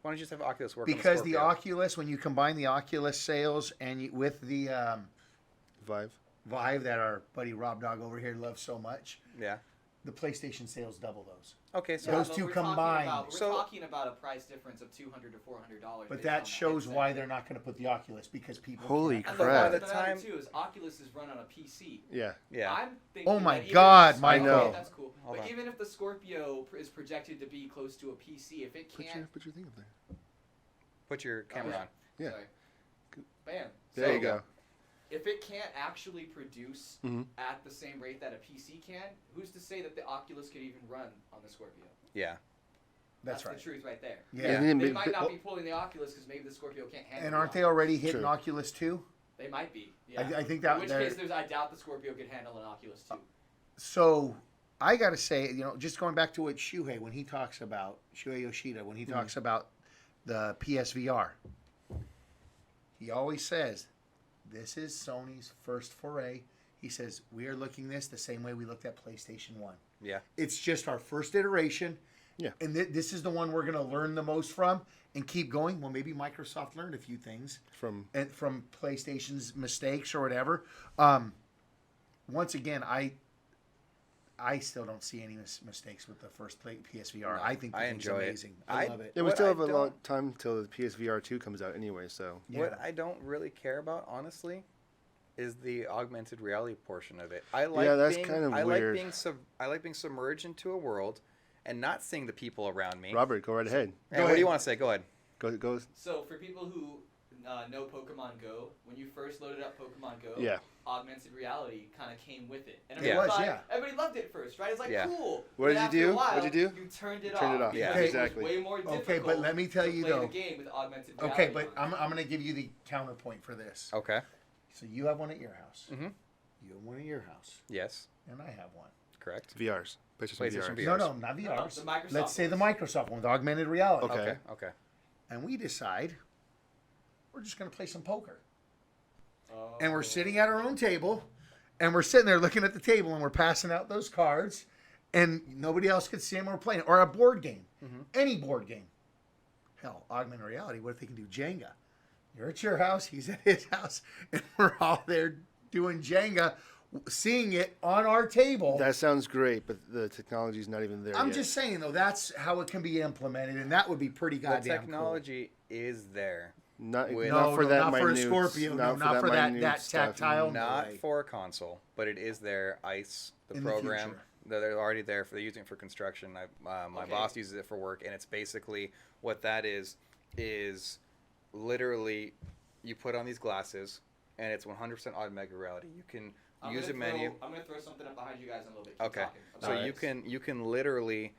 Why don't you just have Oculus work? Because on the the Scorpio? Oculus, when you combine the Oculus sales and with the Vive. Vive that our buddy Rob Dog over here loves so much, Yeah. the PlayStation sales double those. Okay, so Those but two we're talking combined. We're So- talking about a price difference of $200 to $400. But based that on the shows headset. why they're not going to put the Oculus, because people. Holy can't- And crap. by the the time time- too is Oculus is run on a PC. Yeah. yeah. I'm thinking Oh my that even God, if- Michael. I know. That's cool. Hold but on. even if the Scorpio is projected to be close to a PC, if it can't, Put your thing up there. Put your camera yeah. on. Yeah. Sorry. Bam. There So, you go. if it can't actually produce Mhm. at the same rate that a PC can, who's to say that the Oculus could even run on the Scorpio? Yeah. That's right. the truth right there. Yeah. Yeah. They might not be pulling the Oculus because maybe the Scorpio can't handle. And the aren't they Oculus. already hitting True. Oculus 2? They might be. Yeah. I think that In which they're- case, I doubt the Scorpio could handle an Oculus 2. So I got to say, just going back to what Shuhei Yoshida, when he talks about the PSVR, he always says, this is Sony's first foray. He says, we are looking this the same way we looked at PlayStation 1. Yeah. It's just our first iteration. Yeah. And this is the one we're going to learn the most from and keep going. Well, maybe Microsoft learned a few things From from PlayStation's mistakes or whatever. Once again, I still don't see any mistakes with the first PSVR. No, I think the I thing's enjoy it. amazing. I love it. yeah, we What still I have a long don't- time till the PSVR 2 comes out anyway. So What I don't really care about, honestly, is the augmented reality portion of it. I like that's being, kind of I weird. I like being submerged into a world and not seeing the people around me. Robert, go right ahead. Hey, what do you want to say? Go ahead. Go. So for people who know Pokemon Go, when you first loaded up Pokemon Go, Yeah. augmented reality kind of came with it. And Yeah. It was, thought- yeah. Everybody loved it at first, right? It's like, Yeah. cool. What did But you after do? a while, What'd you do? You turned it Turned off. it off. because Yeah, it exactly. was way more difficult Okay, but let me tell to you, play though. the game with augmented reality. Okay, but on. I'm going to give you the counterpoint for this. Okay. So you have one at your house. Mhm. You have one at your house. Yes. And I have one. Correct. VRs. PlayStation PlayStation VRs. VR. No, not No, VRs. the Microsoft Let's say the ones. Microsoft one with augmented reality. Okay. Okay. Okay. And we decide we're just going to play some poker. Oh. And we're sitting at our own table, and we're sitting there looking at the table, and we're passing out those cards, and nobody else can see them. We're playing, or a board game, any board game. Hell, augmented reality. What if they can do Jenga? You're at your house, he's at his house, and we're all there doing Jenga, seeing it on our table. That sounds great, but the technology's not even there I'm yet. just saying, though, that's how it can be implemented, and that would be pretty The goddamn technology is there. Not, With- not for that not for a minute. Scorpio, no, not for that minute stuff. tactile. Not way. for a console, but it is there. ICE, the In the program, future. they're already there. They're using it for construction. My Okay. boss uses it for work, and it's basically what that is literally you put on these glasses, and it's 100% augmented reality. You can use a menu. I'm gonna throw something up behind you guys in a little bit. Keep Okay, talking so about you this. can literally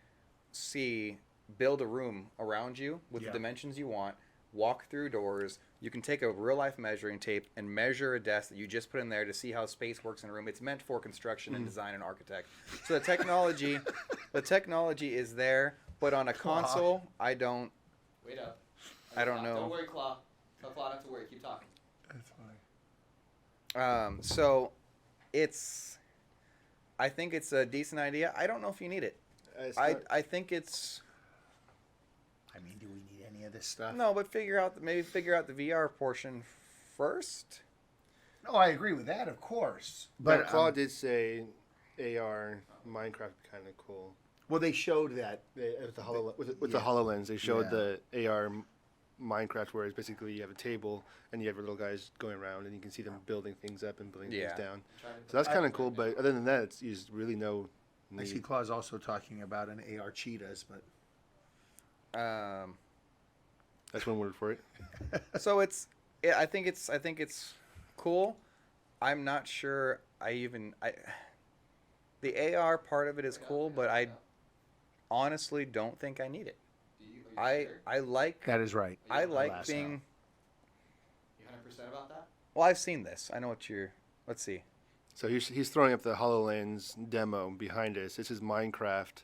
build a room around you with Yeah. the dimensions you want. Walk through doors. You can take a real life measuring tape and measure a desk that you just put in there to see how space works in a room. It's meant for construction and design and architect. So the technology is there, but on a console, I don't. Wait up. I don't know. Don't worry, Claw. Tell Claw not to worry. Keep talking. That's fine. So it's. I think it's a decent idea. I don't know if you need it. I think it's. I mean, do we need any of this stuff? No, but figure out the VR portion first. No, I agree with that, of course. but But Claude did say AR Minecraft kind of cool. well, they showed that. With the Yeah. HoloLens, they showed Yeah. the AR Minecraft, where it's basically you have a table and you have your little guys going around, and you can see them building things up and building Yeah. things down. Try to So that's I- kind of cool. But other than that, it's you just really no I see need. Claus also talking about an AR cheetahs, but That's one word for it. So I think it's cool. I'm not sure. The AR part of it is cool, but I honestly don't think I need it. Are you sure? I like that is right. I like last being. You 100% about that? Well, I've seen this. I know what you're. Let's see. So he's throwing up the HoloLens demo behind us. This is Minecraft.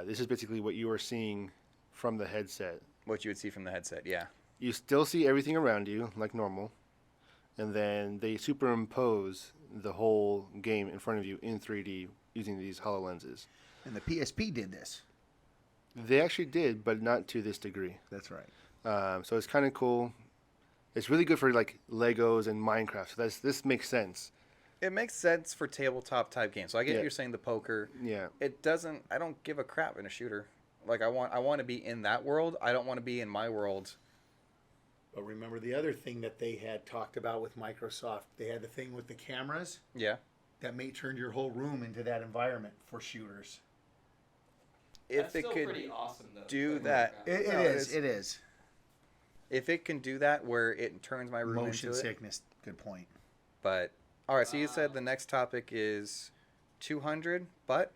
This is basically what you are seeing from the headset. What you would see from the headset. Yeah. You still see everything around you like normal, and then they superimpose the whole game in front of you in 3D using these HoloLenses. And the PSP did this. They actually did, but not to this degree. That's right. So it's kind of cool. It's really good for like Legos and Minecraft. So this makes sense. It makes sense for tabletop type games. So I get Yeah. you're saying the poker. Yeah. It doesn't. I don't give a crap in a shooter. Like I want to be in that world. I don't want to be in my world. But remember the other thing that they had talked about with Microsoft? They had the thing with the cameras Yeah. that may turn your whole room into that environment for shooters. If That's it still could pretty awesome, though. do Playing that- Minecraft. It No, is. It is. If it can do that where it turns my room Motion into it, sickness. Good point. But all right, so you said the next topic is 200, but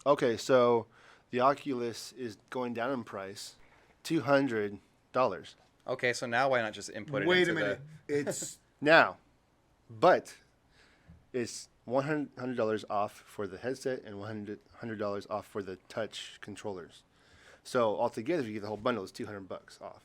Okay, so the Oculus is going down in price, $200 okay, so now why not just input it Wait into a minute. It's now, but it's $100 off for the headset and $100 off for the touch controllers. So altogether, if you get the whole bundle, it's $200 off.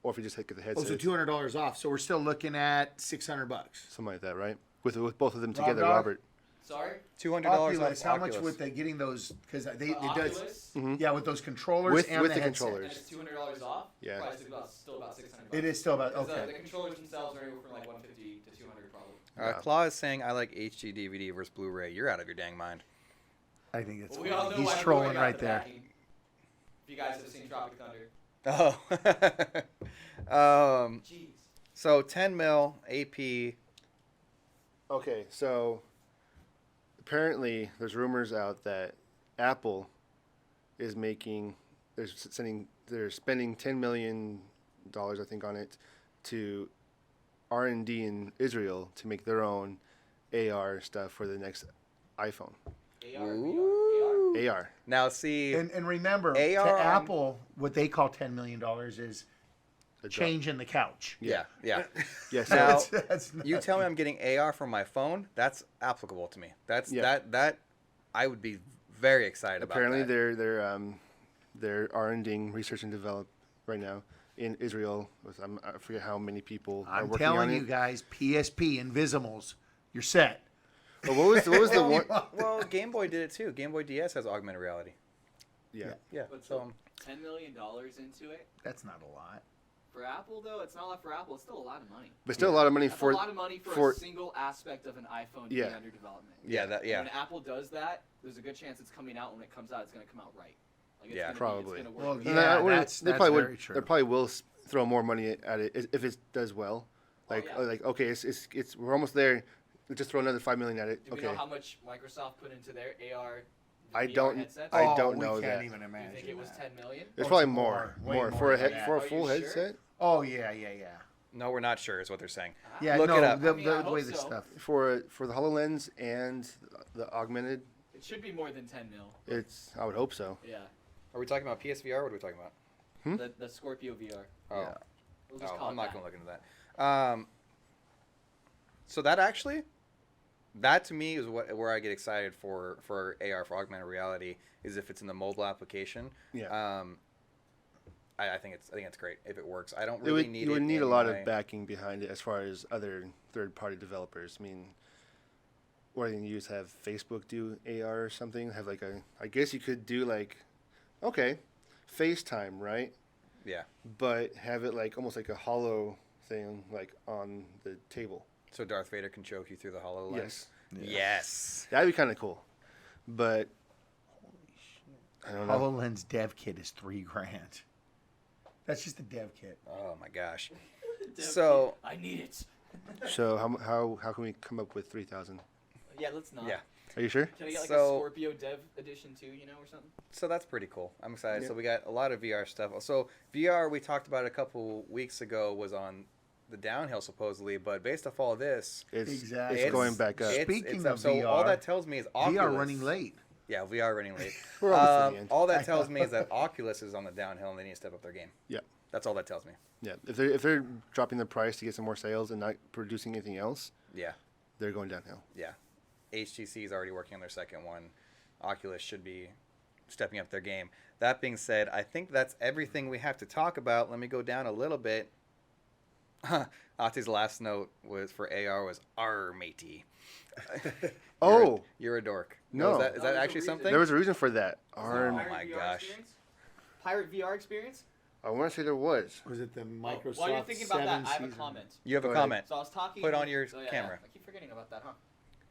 Or if you just get the headset, so $200 off. So we're still looking at $600. something like that, right? With both of them Rob together, Dog? Robert. Sorry. $200 Oculus. off How Oculus. much with the getting those? Because it does. Oculus, Yeah, with those controllers With and the headset. controllers. and it's $200 off. Yeah. Price is still about $600. It is still about The okay. controllers themselves are anywhere from like 150 to 200 probably. Claw is saying I like HD DVD versus Blu-ray. You're out of your dang mind. I think it's Well, we all know he's why trolling Blu-ray got right the there. backing. If you guys have seen Tropic Thunder. Oh. Jeez. So 10 mil AP. Okay, so apparently there's rumors out that Apple is they're spending $10 million, I think, on it to R&D in Israel to make their own AR stuff for the next iPhone. AR, Ooh. VR, AR. Now see, And remember, AR to on- Apple, what they call $10 million is The drop. change in the couch. yeah. Yeah, so Now, That's you not- tell me I'm getting AR from my phone. That's applicable to me. That's Yeah. that I would be very excited apparently about. That. they're R&Ding research and develop right now in Israel with I forget how many people are I'm working on telling it. you guys, PSP, Invisimals, you're set. But what was the one? Well, Game Boy did it too. Game Boy DS has augmented reality. Yeah. Yeah. But So $10 million into it That's not a lot. for Apple though. It's not a lot for Apple. It's still a lot of money. But still a lot of money That's for a lot of money for for- a single aspect of an iPhone to Yeah. be under development. yeah, that And yeah. when Apple does that, there's a good chance it's coming out. When it comes out, it's going to come out right. Like, it's Yeah. gonna Probably. It's gonna work Well, really And yeah, I wouldn't- that's they probably very would. true. They probably will throw more money at it if it does well. Oh, Like yeah. like okay, it's we're almost there. We'll just throw another $5 million at it. Do we Okay. know how much Microsoft put into their AR? I VR don't- Headsets? I Oh, don't we know can't that. even Do imagine. you think it was that. 10 million? There's Oh, probably it's more way for a than that. for a Are you full sure? headset. Oh yeah. No, we're not sure. Is what they're saying. Yeah, Look no, it up. The, I mean, I the hope way this so. stuff. For the HoloLens and the augmented, It should be more than 10 mil. I would hope so. Yeah. Are we talking about PSVR? What are we talking about? The Scorpio VR. Oh, Yeah. We'll just oh call I'm it not that. going to look into that. So that to me is where I get excited for AR, for augmented reality, is if it's in the mobile application. Yeah. I think it's great if it works. I don't It really would, need you would it need a in lot my- of backing behind it as far as other third-party developers. I mean, what do you use? Have Facebook do AR or something? Have like I guess you could do like, okay, FaceTime, right? Yeah. But have it like almost like a hollow thing, like on the table. So Darth Vader can choke you through the HoloLens. Yes, Yes. that'd be kind of cool. But I don't know. HoloLens dev kit is $3,000. That's just a dev kit. Oh my gosh. Dev So kit. I need it. So how can we come up with 3,000? Yeah, let's not. yeah. Are you sure? Can I get like a So- Scorpio Dev edition too, or something? So that's pretty cool. I'm excited. Yeah. So we got a lot of VR stuff. So VR, we talked about a couple weeks ago, was on the downhill supposedly, but based off all this, Exactly. It's going back up. Speaking up. of So all VR, that tells me is Oculus. VR running late. Yeah, VR running late. We're almost to the end. All that tells me is that Oculus is on the downhill and they need to step up their game. Yeah. That's all that tells me. Yeah, if they're dropping the price to get some more sales and not producing anything else, Yeah, they're going downhill. yeah. HTC is already working on their second one. Oculus should be stepping up their game. That being said, I think that's everything we have to talk about. Let me go down a little bit. Ati's last note was for AR was "R matey." Oh, You're a dork. No. is Oh, that there's a actually reason. something? there was a reason for that. Is Arm. that a my Pirate VR gosh. experience? Pirate VR experience? I want to say there was. Was it the Oh, Microsoft while you're thinking about 7 that, I have a season? comment. You have a Go ahead. comment. So I was talking. Put it on your oh, yeah, camera. I keep forgetting about that, huh?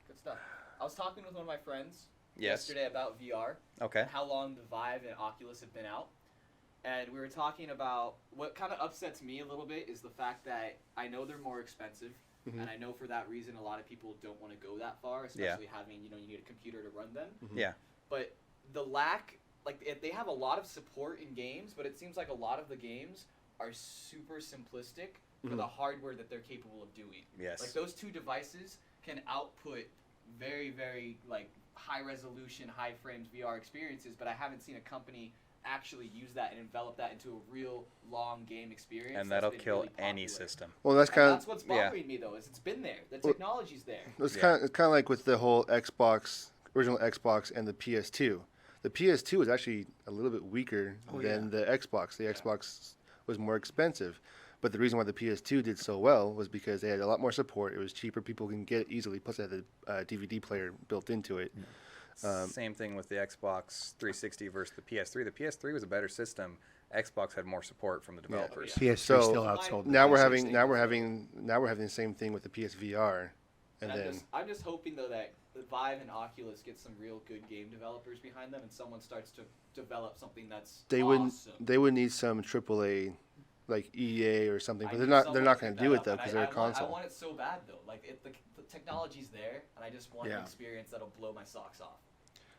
Good stuff. I was talking with one of my friends Yes. yesterday about VR. Okay. And how long the Vive and Oculus have been out. And we were talking about what kind of upsets me a little bit is the fact that I know they're more expensive. Mhm. And I know for that reason a lot of people don't want to go that far, especially having, you need a computer to run them. Yeah. But the lack, they have a lot of support in games, but it seems like a lot of the games are super simplistic for the hardware that they're capable of doing. Yes. Like those two devices can output very, very like high resolution, high frames VR experiences, but I haven't seen a company actually use that and envelop that into a real long game experience. And that's that'll been kill really any popular. system. Well, that's And kind that's what's bothering me though, is it's been there. The technology's there. It's Yeah. kind of like with the whole Xbox, original Xbox, and the PS2. The PS2 was actually a little bit weaker than the Xbox. The Xbox was more expensive, but the reason why the PS2 did so well was because they had a lot more support. It was cheaper; people can get it easily. Plus, it had the DVD player built into it. Same thing with the Xbox 360 versus the PS3. The PS3 was a better system. Xbox had more support from the developers. yeah. PS3 So, still outsold. the Now we're PlayStation. having the same thing with the PSVR, and And then I'm just hoping though that the Vive and Oculus get some real good game developers behind them, and someone starts to develop something that's they awesome. would need some AAA, like EA or something, I but need they're someone not to going pick to do that it up, though and because they're a console. I want it so bad though. Like the technology's there, and I just want Yeah. an experience that'll blow my socks off.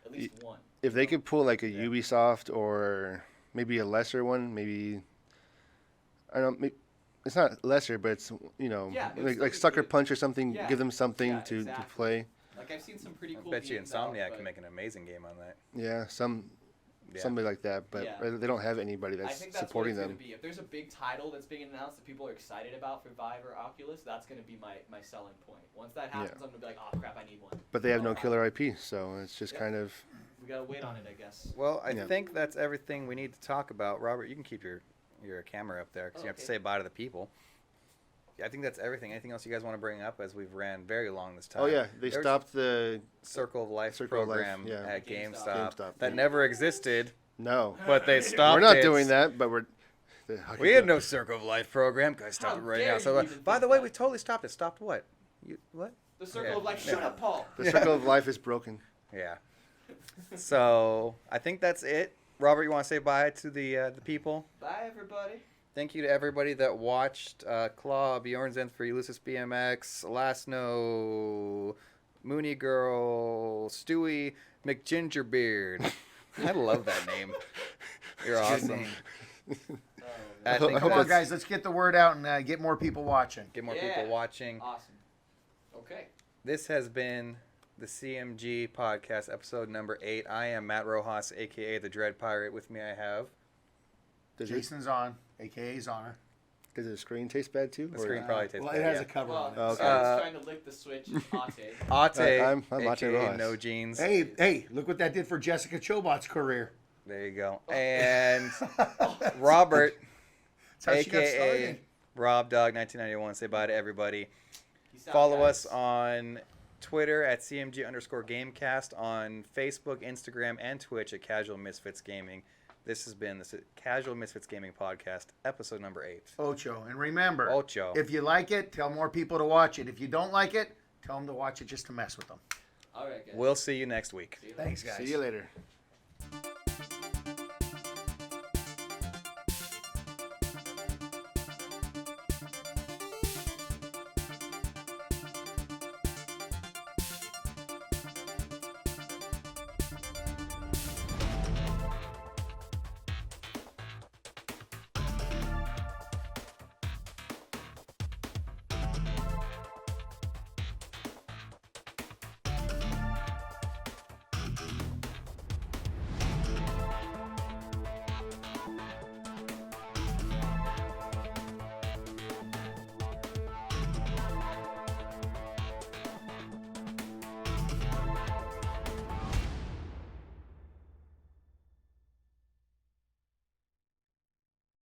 At least one. If they could pull like a Ubisoft or maybe a lesser one, maybe I don't know. It's not lesser, but it's Yeah, it would like still be Sucker good. Punch or something. Yeah. Give them something Yeah, to exactly. play. Like I've seen some pretty I cool. bet you games out, Insomniac but can make an amazing game on that. Yeah, Yeah. somebody like that, but Yeah. they don't have anybody I that's think that's supporting what it's them. gonna be. If there's a big title that's being announced that people are excited about for Vive or Oculus, that's gonna be my selling point. Once that happens, I'm gonna be like, oh crap, I need one. But they have no Oh, killer IP, so it's just Yeah. kind of. We gotta wait on it, I guess. Well, I Yeah. think that's everything we need to talk about. Robert, you can keep your camera up there because you have to Okay. say bye to the people. Yeah, I think that's everything. Anything else you guys want to bring up as we've ran very long this time? Oh yeah, they There was stopped the Circle of Life Circle of Life, program yeah. at GameStop. GameStop. That Yeah. never existed, no. but they stopped We're not it. doing that, but we're. We had no Circle of Life program. Guys, stop How it right dare now. you So, even by think the way, that? we totally stopped it. Stopped what? What? The Circle Yeah. of Life. Shut Yeah. up, Paul. The Circle of Life is broken. Yeah. So I think that's it. Robert, you want to say bye to the people? Bye, everybody. Thank you to everybody that watched. Claw, Bjorn Zenfrey, Ulysses BMX, Lasno, Mooney Girl, Stewie, McGingerbeard. I love that name. You're Good awesome. name. I I think hope Come on, that's- guys, let's get the word out and get more people watching. Get more Yeah. people watching. Awesome. Okay. This has been the CMG podcast, episode number 8. I am Matt Rojas, aka the Dread Pirate. With me, I have Does Jason's on, aka Zoner. does the screen taste bad too? the or- screen probably tastes Well, bad, it has yeah. a cover Well, on it. Oh, okay. Scott's trying to lick the switch. Ate. Ate, I'm Ate aka Rojas. No Jeans. Hey, look what that did for Jessica Chobot's career. There you go. And Robert, That's how she got aka started. Rob Dog 1991. Say bye to everybody. Peace out, Follow guys. us on Twitter at CMG_Gamecast, on Facebook, Instagram, and Twitch at Casual Misfits Gaming. This has been the Casual Misfits Gaming Podcast, episode number 8. Ocho. And remember, Ocho. if you like it, tell more people to watch it. If you don't like it, tell them to watch it just to mess with them. All right, guys. We'll see you next week. See you later. Thanks, guys. See you later.